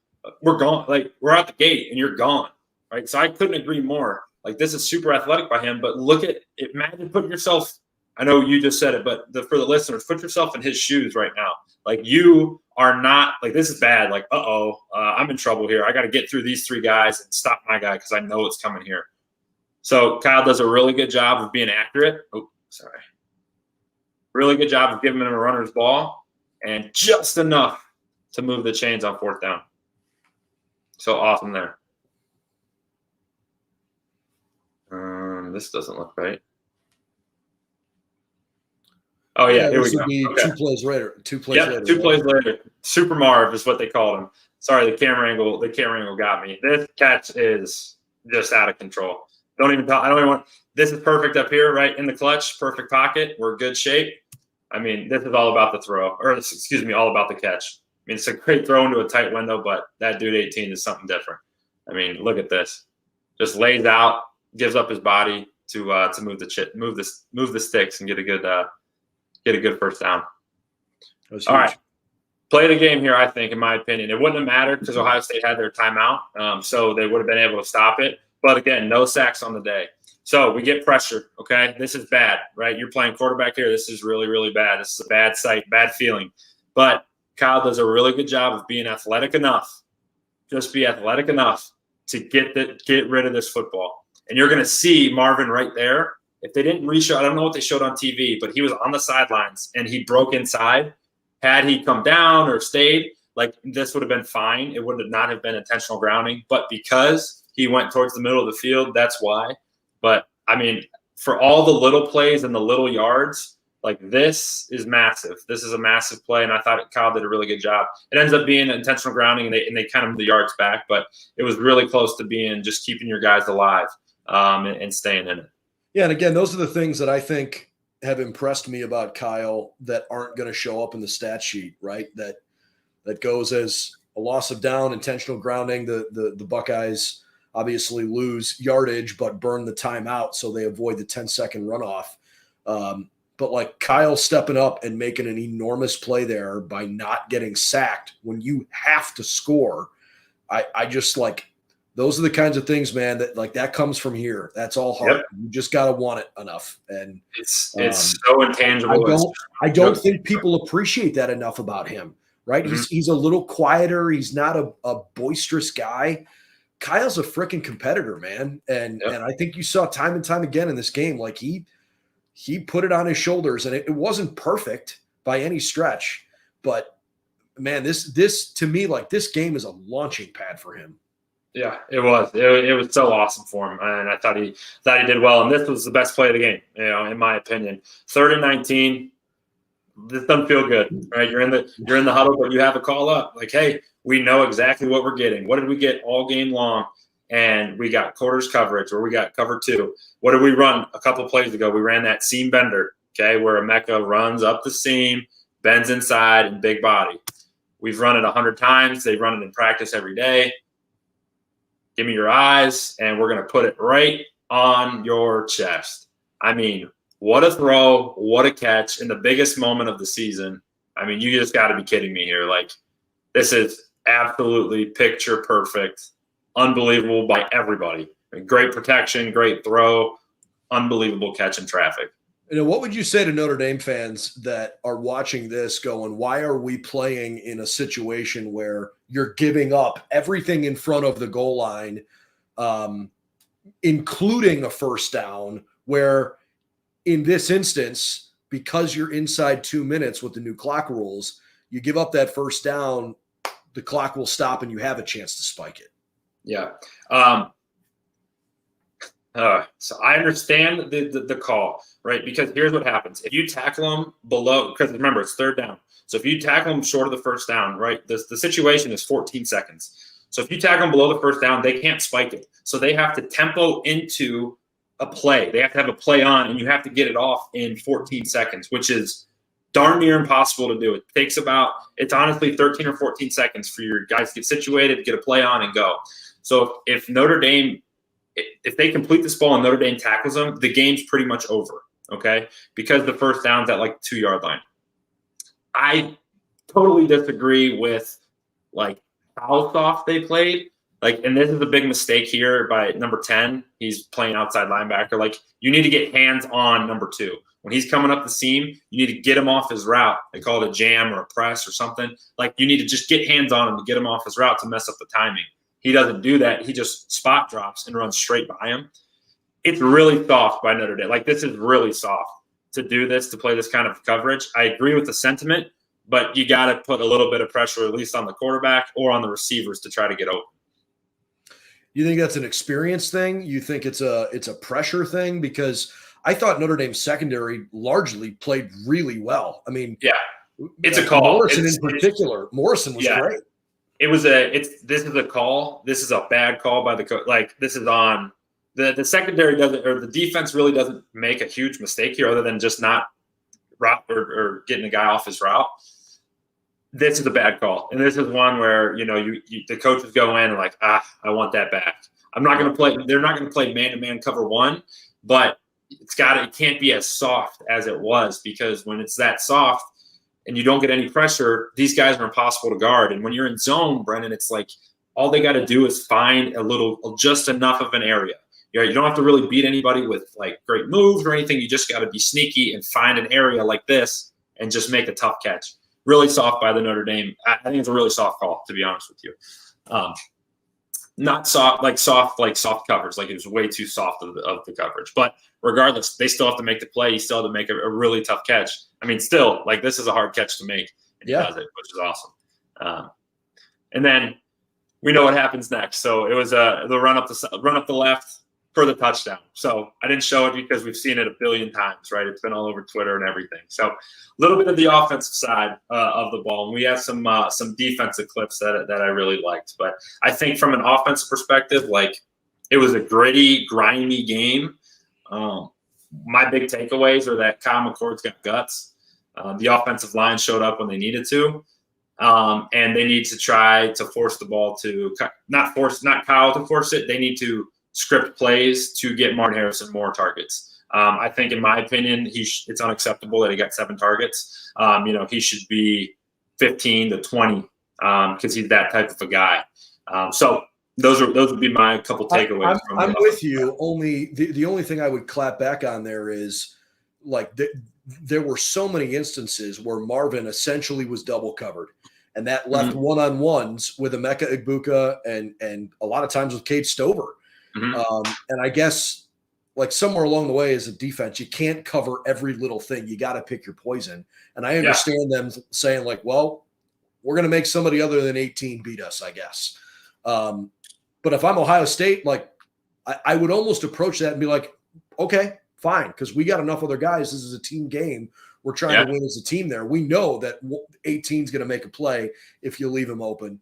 we're gone. Like we're out the gate and you're gone. Right. So I couldn't agree more. Like this is super athletic by him, but look at it. Imagine putting yourself, I know you just said it, but for the listeners, put yourself in his shoes right now. Like you are not like, this is bad. Like, I'm in trouble here. I got to get through these 3 guys and stop my guy because I know it's coming here. So Kyle does a really good job of being accurate. Oh, sorry. Really good job of giving him a runner's ball and just enough to move the chains on 4th down. So awesome there. This doesn't look right. Oh yeah, here we go. Okay. 2 plays later. 2 plays later. 2 plays later. Super Marv is what they called him. Sorry, the camera angle got me. This catch is just out of control. Don't even talk. I don't even want. This is perfect up here, right in the clutch. Perfect pocket. We're in good shape. I mean, this is all about the throw, or excuse me, all about the catch. I mean, it's a great throw into a tight window, but that dude 18 is something different. I mean, look at this. Just lays out, gives up his body to move the sticks and get a good 1st down. All right. Play the game here, I think, in my opinion. It wouldn't have mattered because Ohio State had their timeout, so they would have been able to stop it. But again, no sacks on the day. So we get pressure, okay? This is bad, right? You're playing quarterback here. This is really, really bad. This is a bad sight, bad feeling. But Kyle does a really good job of being athletic enough just be athletic enough to get rid of this football. And you're going to see Marvin right there. If they didn't reshow, I don't know what they showed on TV, but he was on the sidelines and he broke inside. Had he come down or stayed, like this would have been fine. It would not have been intentional grounding. But because he went towards the middle of the field, that's why. But, I mean, for all the little plays and the little yards, like this is massive. This is a massive play, and I thought Kyle did a really good job. It ends up being intentional grounding, and they kind of the yards back, but it was really close to being just keeping your guys alive and staying in it. Yeah, and again, those are the things that I think have impressed me about Kyle that aren't going to show up in the stat sheet, right? That goes as a loss of down, intentional grounding. The Buckeyes obviously lose yardage, but burn the timeout, so they avoid the 10-second runoff. But like Kyle stepping up and making an enormous play there by not getting sacked when you have to score, I just like those are the kinds of things, man, that like that comes from here. That's all hard. Yep. You just got to want it enough. And it's so intangible. I don't think people appreciate that enough about him, right? Mm-hmm. He's a little quieter. He's not a boisterous guy. Kyle's a freaking competitor, man. And I think you saw time and time again in this game, like he put it on his shoulders, and it wasn't perfect by any stretch, but man, this to me, like this game is a launching pad for him. Yeah, it was. It was so awesome for him, and I thought he did well. And this was the best play of the game, in my opinion. 3rd and 19. This doesn't feel good, right? You're in the huddle, but you have a call up. Like, hey, we know exactly what we're getting. What did we get all game long? And we got quarters coverage, or we got cover 2. What did we run a couple plays ago? We ran that seam bender, okay, where Emeka runs up the seam, bends inside, and big body. We've run it 100 times. They run it in practice every day. Give me your eyes, and we're going to put it right on your chest. I mean, what a throw, what a catch in the biggest moment of the season. I mean, you just got to be kidding me here. Like, this is absolutely picture perfect, unbelievable by everybody. Great protection, great throw, unbelievable catch in traffic. What would you say to Notre Dame fans that are watching this going, why are we playing in a situation where you're giving up everything in front of the goal line, including a first down, where in this instance, because you're inside 2 minutes with the new clock rules, you give up that first down, the clock will stop and you have a chance to spike it. Yeah. So I understand the call, right? Because here's what happens. If you tackle them below, because remember, it's 3rd down. So if you tackle them short of the first down, right, the situation is 14 seconds. So if you tackle them below the first down, they can't spike it. So they have to tempo into a play. They have to have a play on, and you have to get it off in 14 seconds, which is darn near impossible to do. It takes it's honestly 13 or 14 seconds for your guys to get situated, get a play on, and go. So if Notre Dame – if they complete this ball and Notre Dame tackles them, the game's pretty much over, okay? Because the first down's at like 2-yard line. I totally disagree with like how soft they played. Like, and this is a big mistake here by number 10. He's playing outside linebacker. Like, you need to get hands on number 2. When he's coming up the seam, you need to get him off his route. They call it a jam or a press or something. Like, you need to just get hands on him to get him off his route to mess up the timing. He doesn't do that. He just spot drops and runs straight by him. It's really soft by Notre Dame. Like, this is really soft to do this, to play this kind of coverage. I agree with the sentiment, but you got to put a little bit of pressure, at least on the quarterback or on the receivers, to try to get open. You think that's an experience thing? You think it's a pressure thing? Because I thought Notre Dame's secondary largely played really well. I mean, yeah, it's a call. Morrison in particular. Morrison was great. This is a call. This is a bad call by the coach. Like, this is on the secondary doesn't, or the defense really doesn't make a huge mistake here, other than just not route or getting the guy off his route. This is a bad call, and this is one where the coaches go in and like, I want that back. I'm not going to play. They're not going to play man-to-man cover 1, but it can't be as soft as it was, because when it's that soft and you don't get any pressure, these guys are impossible to guard. And when you're in zone, Brendan, it's like all they got to do is find just enough of an area. You don't have to really beat anybody with like great moves or anything. You just got to be sneaky and find an area like this and just make a tough catch. Really soft by the Notre Dame. I think it's a really soft call, to be honest with you. not soft covers. Like it was way too soft of the coverage. But regardless, they still have to make the play. You still have to make a really tough catch. I mean, still, like, this is a hard catch to make, and he does it, which is awesome. And then we know what happens next. So it was the run up the left for the touchdown. So I didn't show it because we've seen it a billion times, right? It's been all over Twitter and everything. So a little bit of the offensive side of the ball. And we have some defensive clips that I really liked. But I think from an offensive perspective, like, it was a gritty, grimy game. My big takeaways are that Kyle McCord's got guts. The offensive line showed up when they needed to. And they need to try to force the ball to not Kyle to force it. They need to script plays to get Martin Harrison more targets. I think, in my opinion, it's unacceptable that he got 7 targets. He should be 15 to 20 because he's that type of a guy. So those would be my couple takeaways. I'm with you. Only the only thing I would clap back on there is, like, there were so many instances where Marvin essentially was double covered, and that left one-on-ones with Emeka Egbuka and a lot of times with Cade Stover. And I guess, like, somewhere along the way as a defense, you can't cover every little thing. You got to pick your poison. And I understand them saying, like, well, we're going to make somebody other than 18 beat us, I guess. But if I'm Ohio State, like, I would almost approach that and be like, okay, fine, because we got enough other guys. This is a team game. We're trying to win as a team there. We know that 18 is going to make a play if you leave him open.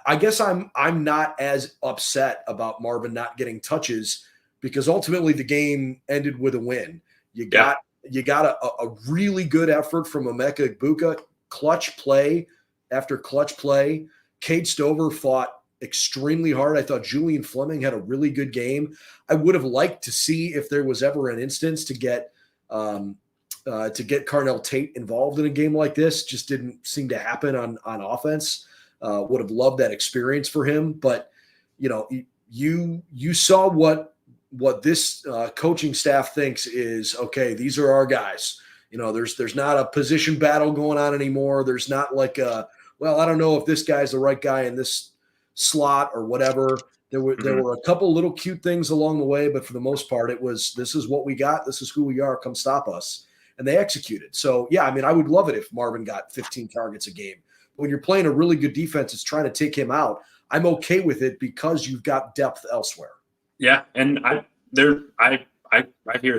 I guess I'm not as upset about Marvin not getting touches, because ultimately the game ended with a win. You got a really good effort from Emeka Egbuka, clutch play after clutch play. Cade Stover fought extremely hard. I thought Julian Fleming had a really good game. I would have liked to see if there was ever an instance to get Carnell Tate involved in a game like this. Just didn't seem to happen on offense. Would have loved that experience for him, but you saw what this coaching staff thinks is okay. These are our guys. There's not a position battle going on anymore. There's not like I don't know if this guy's the right guy in this slot or whatever. There were a couple little cute things along the way, but for the most part, it was, this is what we got. This is who we are. Come stop us. And they executed. So yeah, I mean, I would love it if Marvin got 15 targets a game. When you're playing a really good defense, it's trying to take him out. I'm okay with it because you've got depth elsewhere. Yeah, and I hear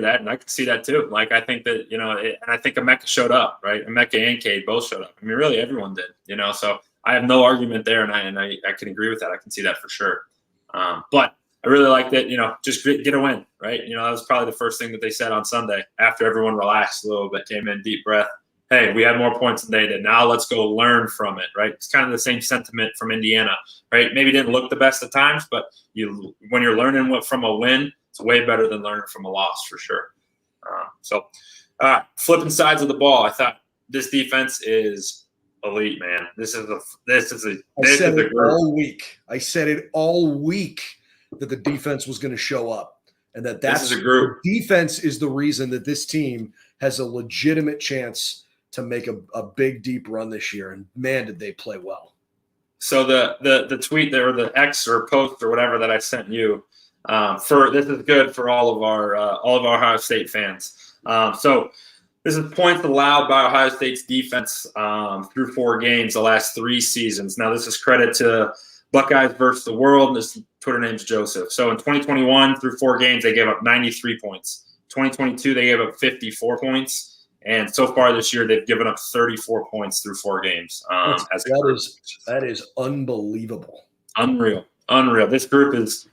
that, and I can see that too. Like, I think that, and I think Emeka showed up, right? Emeka and Cade both showed up. I mean, really, everyone did, So I have no argument there, and I can agree with that. I can see that for sure. But I really liked it. Just get a win, right? That was probably the first thing that they said on Sunday after everyone relaxed a little bit, came in, deep breath. Hey, we had more points than they did. Now let's go learn from it, right? It's kind of the same sentiment from Indiana, right? Maybe didn't look the best at times, but when you're learning from a win, it's way better than learning from a loss for sure. Flipping sides of the ball, I thought this defense is elite, man. This is a group. All week. I said it all week that the defense was going to show up, and that's a group. Defense is the reason that this team has a legitimate chance to make a big, deep run this year. And man, did they play well. So the tweet there, or the X or post or whatever that I sent you, this is good for all of our Ohio State fans. So this is points allowed by Ohio State's defense through 4 games the last 3 seasons. Now, this is credit to Buckeyes versus the World, and this Twitter name's Joseph. So in 2021, through 4 games, they gave up 93 points. 2022, they gave up 54 points. And so far this year, they've given up 34 points through 4 games. That is unbelievable. Unreal. This group is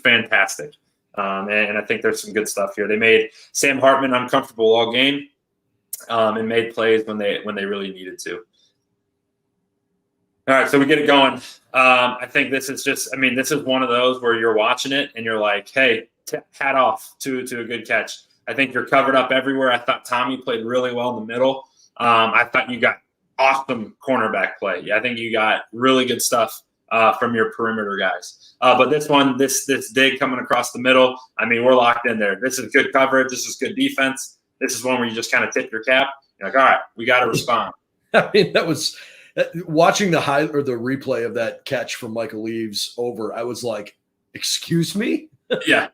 fantastic. And I think there's some good stuff here. They made Sam Hartman uncomfortable all game, and made plays when they really needed to. All right, so we get it going. I think this is one of those where you're watching it and you're like, hey, hat off to a good catch. I think you're covered up everywhere. I thought Tommy played really well in the middle. I thought you got awesome cornerback play. I think you got really good stuff from your perimeter guys. But this dig coming across the middle, I mean, we're locked in there. This is good coverage. This is good defense. This is one where you just kind of tip your cap. You're like, all right, we got to respond. I mean, that was Watching the replay of that catch from Michael Eaves over, I was like, "Excuse me? Yeah,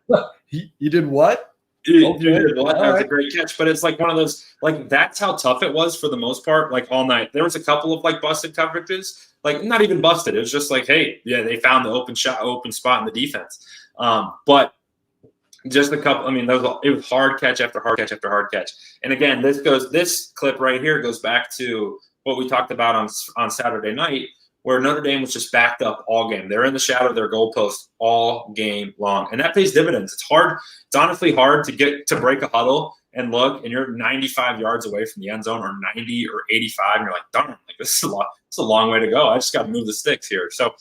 you did what? you did what? That was right. a great catch, but it's like one of those, like that's how tough it was for the most part. Like all night, there was a couple of like busted coverages, like not even busted. It was just like, hey, yeah, they found the open spot in the defense, but just a couple. I mean, it was hard catch after hard catch after hard catch. And again, this clip right here goes back to what we talked about on Saturday night, where Notre Dame was just backed up all game. They're in the shadow of their goalpost all game long, and that pays dividends. It's hard. It's honestly hard to break a huddle and look, and you're 95 yards away from the end zone, or 90 or 85, and you're like, darn, like this is a long way to go. I just got to move the sticks here. So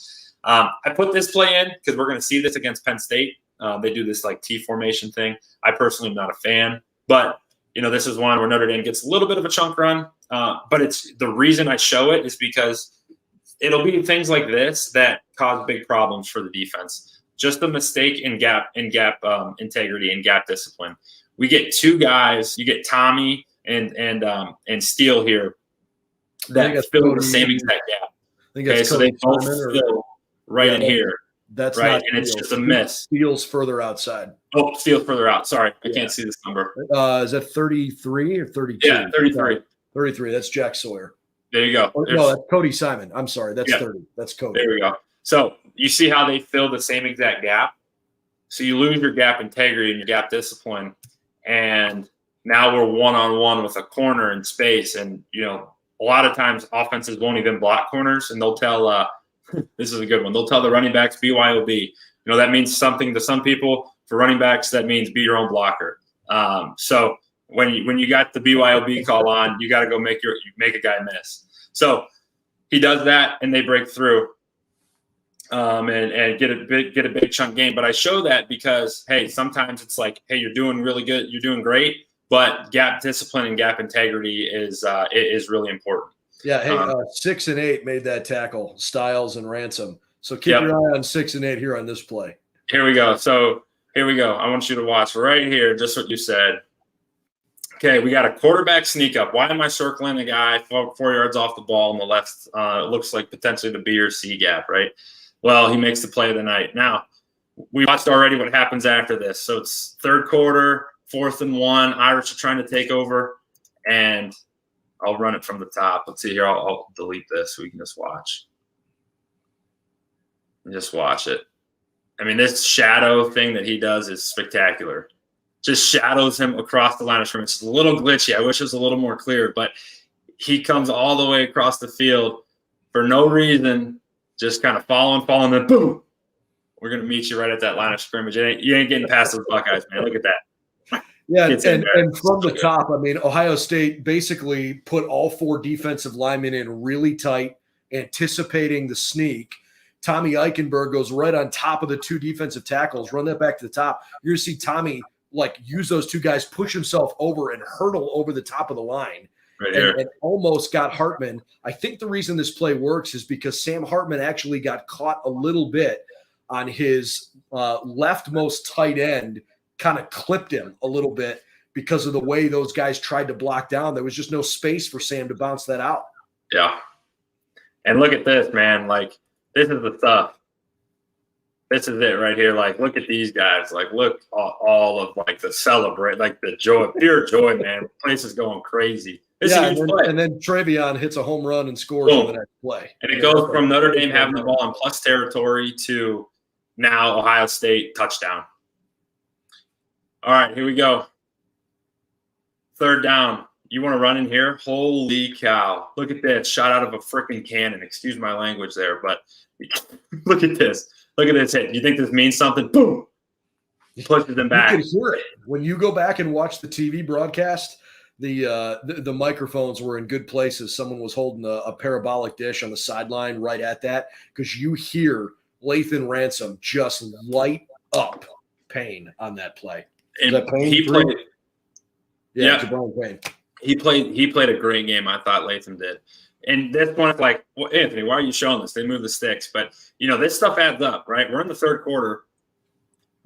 I put this play in because we're going to see this against Penn State. They do this like T formation thing. I personally am not a fan, but this is one where Notre Dame gets a little bit of a chunk run. But it's the reason I show it is because it'll be things like this that cause big problems for the defense. Just a mistake in gap integrity and gap discipline. We get two guys. You get Tommy and Steele here that fill the same exact gap. Okay, so they both fill right in here. That's right, not and it's just a miss. Steele's further outside. Oh, Steele's further out. Sorry, I can't see this number. Is that 33 or 32? Yeah, 33. 33. That's Jack Sawyer. There you go. No, that's Cody Simon. I'm sorry. That's 30. That's Cody. There we go. So you see how they fill the same exact gap? So you lose your gap integrity and your gap discipline. And now we're one-on-one with a corner in space. And, a lot of times offenses won't even block corners. And they'll tell this is a good one. They'll tell the running backs BYOB. That means something to some people. For running backs, that means be your own blocker. So when you got the BYOB call on, you got to go make a guy miss. So he does that, and they break through and get a big chunk game. But I show that because, hey, sometimes it's like, hey, you're doing really good, you're doing great, but gap discipline and gap integrity is really important. Yeah, hey, 6 and 8 made that tackle, Styles and Ransom. So keep your eye on 6 and 8 here on this play. Here we go. So here we go. I want you to watch right here, just what you said. Okay, we got a quarterback sneak up. Why am I circling a guy 4 yards off the ball on the left? It looks like potentially the B or C gap, right? Well, he makes the play of the night. Now, we watched already what happens after this. So it's third quarter, 4th and 1. Irish are trying to take over, and I'll run it from the top. Let's see here. I'll delete this so we can just watch. And just watch it. I mean, this shadow thing that he does is spectacular. Just shadows him across the line of scrimmage. It's a little glitchy. I wish it was a little more clear, but he comes all the way across the field for no reason, just kind of following, then boom. We're going to meet you right at that line of scrimmage. You ain't getting past those Buckeyes, man. Look at that. Yeah, and from the top, I mean, Ohio State basically put all 4 defensive linemen in really tight, anticipating the sneak. Tommy Eichenberg goes right on top of the 2 defensive tackles, run that back to the top. You're going to see Tommy use those 2 guys, push himself over and hurdle over the top of the line. Right here. And almost got Hartman. I think the reason this play works is because Sam Hartman actually got caught a little bit on his leftmost tight end, kind of clipped him a little bit because of the way those guys tried to block down. There was just no space for Sam to bounce that out. Yeah. And look at this, man. This is the stuff. This is it right here. Look at these guys. Look all of the celebrate, the joy, pure joy, man. The place is going crazy. And then Travion hits a home run and scores on the next play. And it goes from Notre Dame having the ball in plus territory to now Ohio State touchdown. All right, here we go. 3rd down. You want to run in here? Holy cow. Look at this. Shot out of a freaking cannon. Excuse my language there, but look at this. Look at this hit. You think this means something? Boom. He pushes them back. You can hear it. When you go back and watch the TV broadcast, the microphones were in good places. Someone was holding a parabolic dish on the sideline right at that, because you hear Lathan Ransom just light up Payne on that play. And he played. Yeah, Jabron Payne. He played a great game, I thought Latham did. And this one, Anthony, why are you showing this? They move the sticks. But, this stuff adds up, right? We're in the 3rd quarter.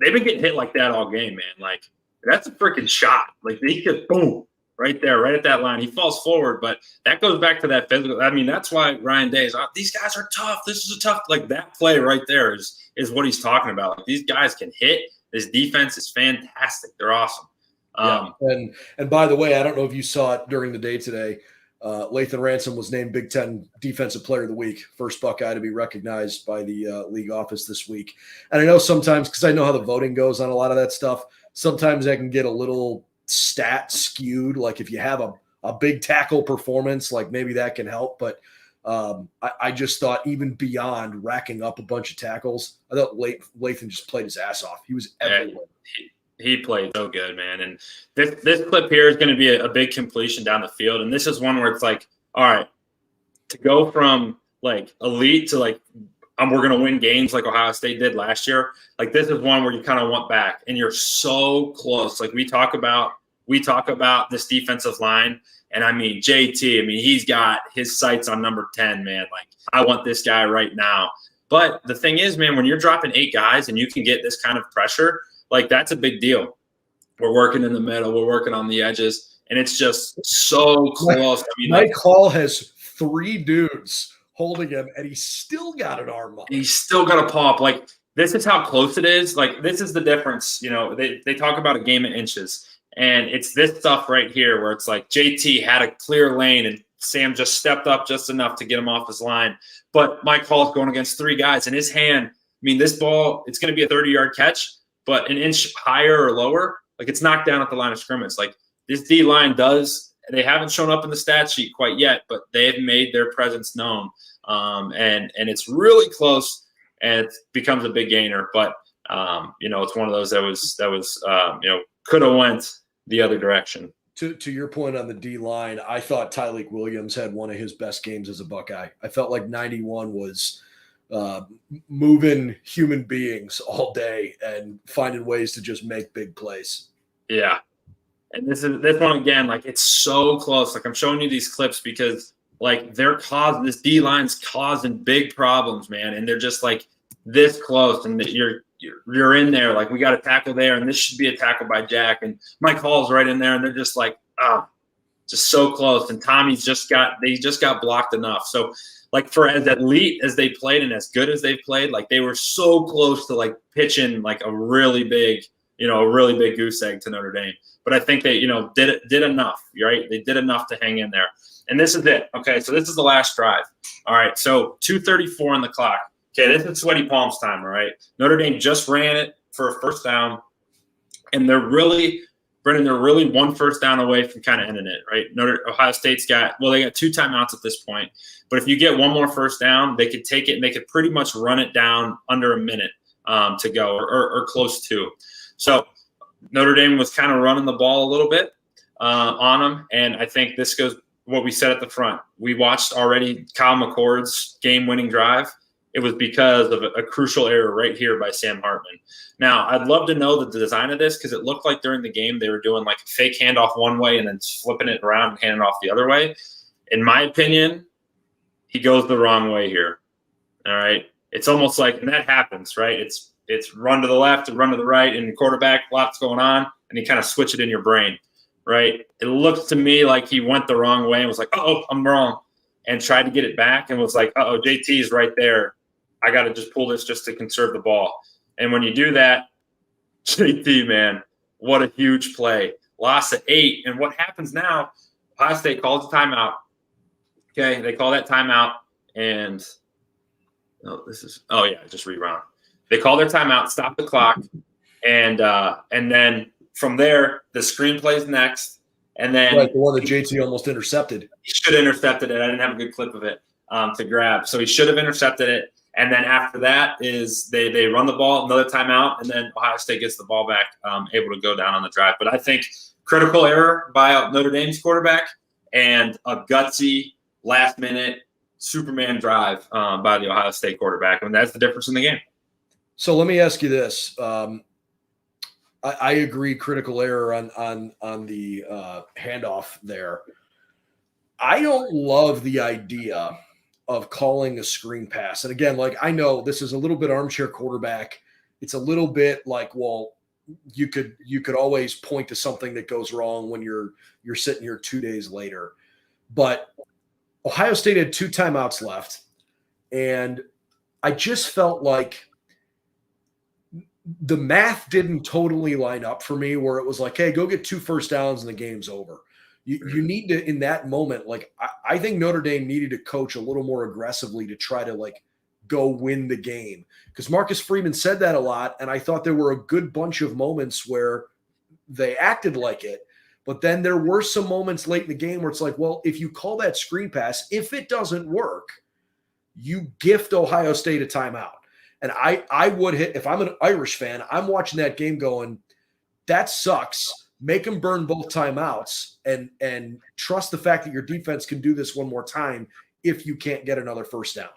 They've been getting hit like that all game, man. That's a freaking shot. They just boom, right there, right at that line. He falls forward, but that goes back to that physical. I mean, that's why Ryan Day is, these guys are tough. This is a tough, like that play right there is what he's talking about. Like, these guys can hit. This defense is fantastic. They're awesome. And by the way, I don't know if you saw it during the day today. Lathan Ransom was named Big Ten Defensive Player of the Week, first Buckeye to be recognized by the league office this week. And I know sometimes, because I know how the voting goes on a lot of that stuff, sometimes I can get a little stat skewed. Like if you have a big tackle performance, like maybe that can help. But I just thought even beyond racking up a bunch of tackles, I thought Lathan just played his ass off. He was everywhere. He played so good, man. And this clip here is going to be a big completion down the field. And this is one where it's like, all right, to go from like elite to like, we're going to win games like Ohio State did last year. Like this is one where you kind of want back and you're so close. Like we talk about this defensive line. And I mean, JT, he's got his sights on number 10, man. Like I want this guy right now. But the thing is, man, when you're dropping 8 guys and you can get this kind of pressure, like that's a big deal. We're working in the middle. We're working on the edges. And it's just so close. Mike Hall has 3 dudes holding him, and he's still got an arm up. He's still got a pop. Like this is how close it is. Like this is the difference. They talk about a game of inches. And it's this stuff right here where it's like JT had a clear lane and Sam just stepped up just enough to get him off his line. But Mike Hall's going against 3 guys. And his hand, this ball, it's going to be a 30-yard catch. But an inch higher or lower, like it's knocked down at the line of scrimmage. Like this D line they haven't shown up in the stat sheet quite yet, but they have made their presence known. And it's really close, and it becomes a big gainer. But it's one of those that was could have went the other direction. To your point on the D line, I thought Tyleik Williams had one of his best games as a Buckeye. I felt like 91 was moving human beings all day and finding ways to just make big plays. Yeah. And this one again, like it's so close. Like I'm showing you these clips because like this D line's causing big problems, man. And they're just like this close, and you're in there. Like we got a tackle there, and this should be a tackle by Jack, and Mike Hall's right in there, and they're just like, just so close. And Tommy's just got blocked enough. So like for as elite as they played and as good as they've played, like they were so close to like pitching like a really big goose egg to Notre Dame. But I think they, did enough, right? They did enough to hang in there. And this is it. Okay, so this is the last drive. All right, so 2:34 on the clock. Okay, this is sweaty palms time, all right? Notre Dame just ran it for a first down, and they're really one first down away from kind of ending it, right? Ohio State's they got 2 timeouts at this point. But if you get one more first down, they could take it and they could pretty much run it down under a minute to go or close to. So Notre Dame was kind of running the ball a little bit on them. And I think this goes what we said at the front. We watched already Kyle McCord's game-winning drive. It was because of a crucial error right here by Sam Hartman. Now, I'd love to know the design of this because it looked like during the game they were doing like a fake handoff one way and then flipping it around and handing off the other way. In my opinion, he goes the wrong way here. All right. It's almost like, and that happens, right? It's run to the left and run to the right, and quarterback, lots going on, and you kind of switch it in your brain, right? It looks to me like he went the wrong way and was like, oh, I'm wrong, and tried to get it back and was like, JT is right there. I got to just pull this just to conserve the ball. And when you do that, JT, man, what a huge play. Loss of 8. And what happens now, Ohio State calls a timeout. Okay, they call that timeout, and just reround. They call their timeout, stop the clock, and then from there the screen plays next, and then the one that JT almost intercepted. He should have intercepted it. I didn't have a good clip of it to grab, so he should have intercepted it. And then after that is they run the ball, another timeout, and then Ohio State gets the ball back, able to go down on the drive. But I think critical error by Notre Dame's quarterback and a gutsy last-minute Superman drive by the Ohio State quarterback. And that's the difference in the game. So let me ask you this. I agree, critical error on the handoff there. I don't love the idea of calling a screen pass. And again, like I know this is a little bit armchair quarterback. It's a little bit like, well, you could always point to something that goes wrong when you're sitting here 2 days later. But Ohio State had 2 timeouts left, and I just felt like the math didn't totally line up for me, where it was like, hey, go get 2 first downs and the game's over. You need to, in that moment, like I think Notre Dame needed to coach a little more aggressively to try to like go win the game, because Marcus Freeman said that a lot, and I thought there were a good bunch of moments where they acted like it, but then there were some moments late in the game where it's like, well, if you call that screen pass, if it doesn't work, you gift Ohio State a timeout. And I would hit, if I'm an Irish fan, I'm watching that game going, that sucks. Make them burn both timeouts and trust the fact that your defense can do this one more time if you can't get another first down.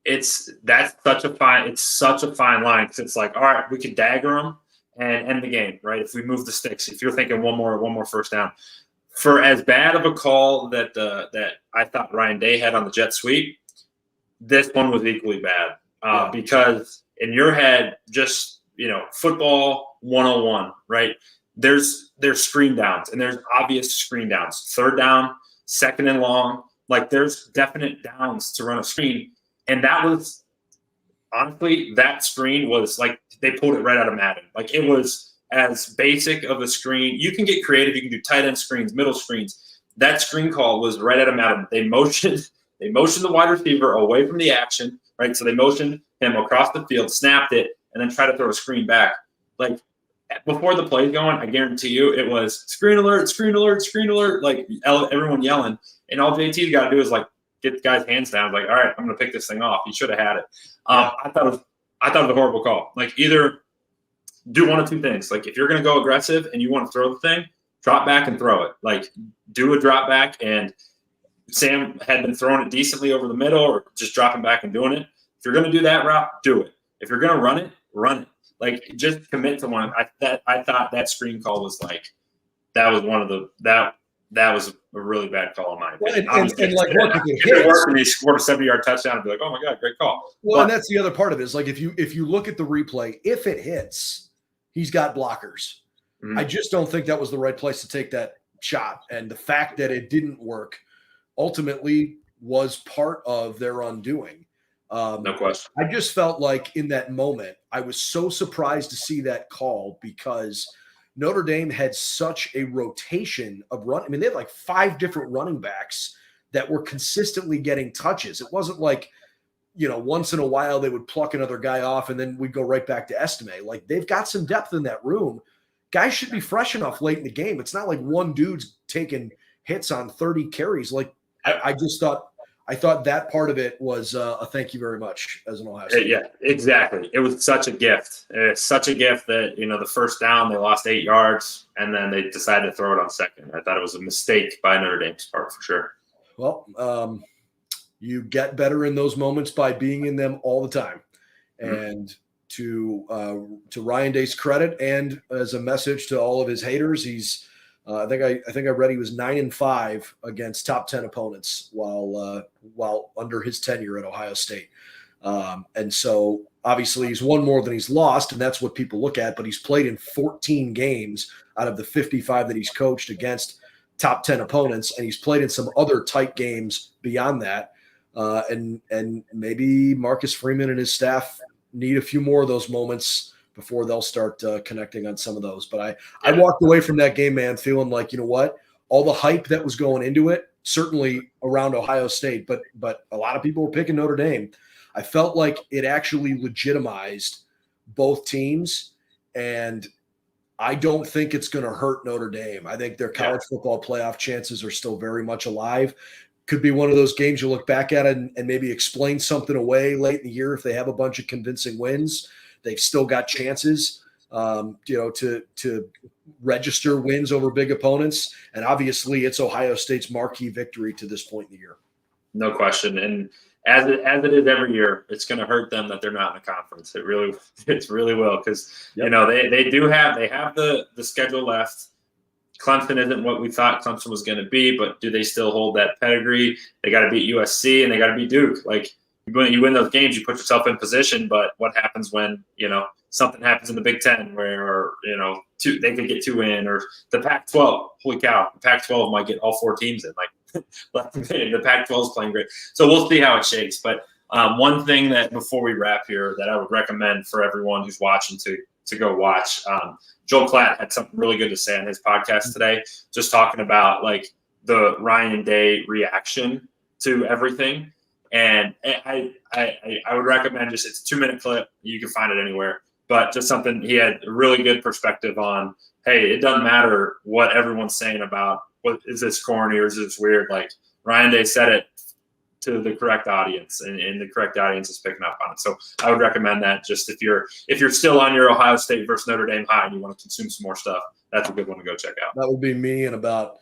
It's such a fine line, because it's like, all right, we could dagger them and end the game, right? If we move the sticks, if you're thinking one more first down. For as bad of a call that I thought Ryan Day had on the jet sweep, this one was equally bad. Because in your head, just, football 101, right? There's screen downs, and there's obvious screen downs. 3rd down, 2nd and long, like there's definite downs to run a screen. And that was, honestly, that screen was like, they pulled it right out of Madden. Like, it was as basic of a screen. You can get creative. You can do tight end screens, middle screens. That screen call was right out of Madden. They motioned the wide receiver away from the action, right? So they motioned him across the field, snapped it, and then tried to throw a screen back. Like, before the play's going, I guarantee you it was screen alert, screen alert, screen alert, like everyone yelling. And all JT's got to do is like get the guy's hands down. Like, all right, I'm going to pick this thing off. You should have had it. I thought it was a horrible call. Like, either do one of 2 things. Like, if you're going to go aggressive and you want to throw the thing, drop back and throw it. Like, do a drop back, and Sam had been throwing it decently over the middle, or just dropping back and doing it. If you're going to do that route, do it. If you're going to run it, run it. Like, just commit to one. I thought that screen call was like, that was that was a really bad call in my opinion. And like, look, if it worked and he scored a 70-yard touchdown, I'd be like, oh my God, great call. Well, and that's the other part of it, is like, if you look at the replay, if it hits, he's got blockers. Mm-hmm. I just don't think that was the right place to take that shot. And the fact that it didn't work ultimately was part of their undoing. No question. I just felt like in that moment, I was so surprised to see that call, because Notre Dame had such a rotation of run. I mean, they had like 5 different running backs that were consistently getting touches. It wasn't like, once in a while they would pluck another guy off and then we'd go right back to Estime. Like, they've got some depth in that room. Guys should be fresh enough late in the game. It's not like one dude's taking hits on 30 carries. Like, I thought that part of it was a thank you very much as an Ohio State. Yeah, exactly. It was such a gift. It's such a gift that, the first down, they lost 8 yards, and then they decided to throw it on 2nd. I thought it was a mistake by Notre Dame's part for sure. Well, you get better in those moments by being in them all the time. And to Ryan Day's credit, and as a message to all of his haters, he's I think I read he was 9-5 against top 10 opponents while under his tenure at Ohio State. And so obviously he's won more than he's lost, and that's what people look at, but he's played in 14 games out of the 55 that he's coached against top 10 opponents. And he's played in some other tight games beyond that. And maybe Marcus Freeman and his staff need a few more of those moments before they'll start connecting on some of those. But I walked away from that game, man, feeling like, you know what, all the hype that was going into it, certainly around Ohio State, but a lot of people were picking Notre Dame. I felt like it actually legitimized both teams, and I don't think it's going to hurt Notre Dame. I think their college football playoff chances are still very much alive. Could be one of those games you look back at and maybe explain something away late in the year if they have a bunch of convincing wins. They've still got chances, to register wins over big opponents. And obviously it's Ohio State's marquee victory to this point in the year. No question. And as it is every year, it's going to hurt them that they're not in the conference. It really will. Cause they have the schedule left. Clemson isn't what we thought Clemson was going to be, but do they still hold that pedigree? They got to beat USC and they got to beat Duke. Like, you win those games, you put yourself in position. But what happens when, something happens in the Big Ten where, they could get 2 in, or the Pac-12, holy cow, the Pac-12 might get all 4 teams in. Like the Pac-12 is playing great. So we'll see how it shakes. But one thing that before we wrap here that I would recommend for everyone who's watching to go watch, Joel Klatt had something really good to say on his podcast today, just talking about like the Ryan Day reaction to everything. And I would recommend it's a 2-minute clip. You can find it anywhere, but just something he had a really good perspective on. Hey, it doesn't matter what everyone's saying about what is this corny or is this weird. Like Ryan Day said it to the correct audience, and the correct audience is picking up on it. So I would recommend that. Just if you're still on your Ohio State versus Notre Dame high and you want to consume some more stuff, that's a good one to go check out. That would be me and about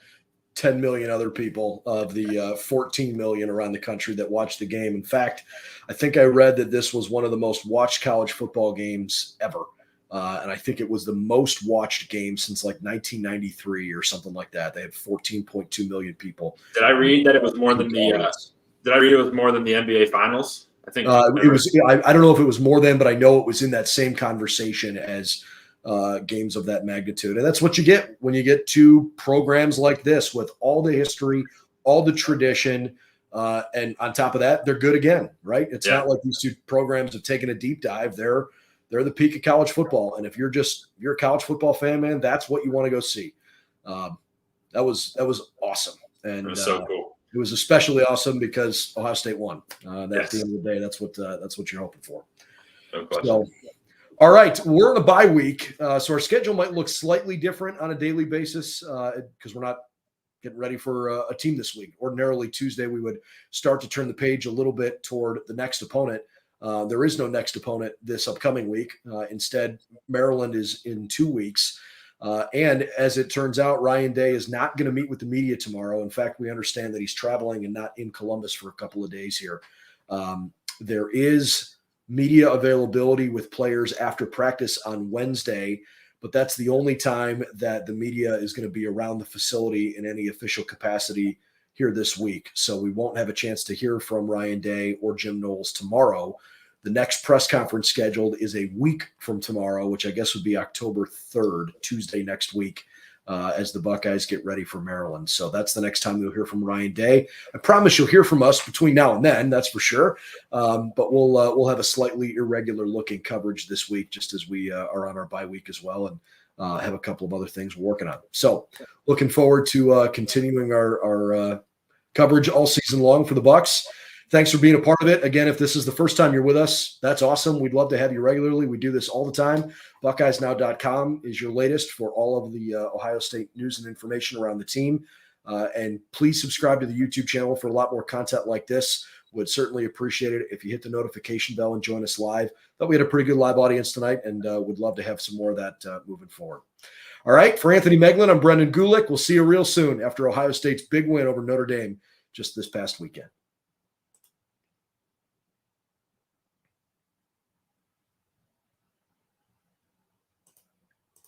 10 million other people of the 14 million around the country that watch the game. In fact, I think I read that this was one of the most watched college football games ever. And I think it was the most watched game since like 1993 or something like that. They had 14.2 million people. Did I read that it was more than Did I read it was more than the NBA Finals? I think it was. I don't know if it was more than, but I know it was in that same conversation as games of that magnitude. And that's what you get when you get 2 programs like this with all the history, all the tradition, and on top of that, they're good again, right? It's not like these 2 programs have taken a deep dive. They're the peak of college football, and if you're a college football fan, man, that's what you want to go see. That was awesome, and it was so cool. It was especially awesome because Ohio State won. At the end of the day, that's what you're hoping for. No question. So, all right, we're in a bye week, so our schedule might look slightly different on a daily basis because we're not getting ready for a team this week. Ordinarily, Tuesday we would start to turn the page a little bit toward the next opponent. There is no next opponent this upcoming week. Instead, Maryland is in 2 weeks. And as it turns out, Ryan Day is not going to meet with the media tomorrow. In fact, we understand that he's traveling and not in Columbus for a couple of days here. There is media availability with players after practice on Wednesday, but that's the only time that the media is going to be around the facility in any official capacity here this week. So we won't have a chance to hear from Ryan Day or Jim Knowles tomorrow. The next press conference scheduled is a week from tomorrow, which I guess would be October 3rd, Tuesday next week, as the Buckeyes get ready for Maryland. So that's the next time you'll hear from Ryan Day. I promise you'll hear from us between now and then, that's for sure. But we'll have a slightly irregular looking coverage this week, just as we are on our bye week as well, and have a couple of other things we're working on. So looking forward to continuing our coverage all season long for the Bucks. Thanks for being a part of it. Again, if this is the first time you're with us, that's awesome. We'd love to have you regularly. We do this all the time. BuckeyesNow.com is your latest for all of the Ohio State news and information around the team. And please subscribe to the YouTube channel for a lot more content like this. Would certainly appreciate it if you hit the notification bell and join us live. Thought we had a pretty good live audience tonight, and would love to have some more of that moving forward. All right, for Anthony Meglin, I'm Brendan Gulick. We'll see you real soon after Ohio State's big win over Notre Dame just this past weekend.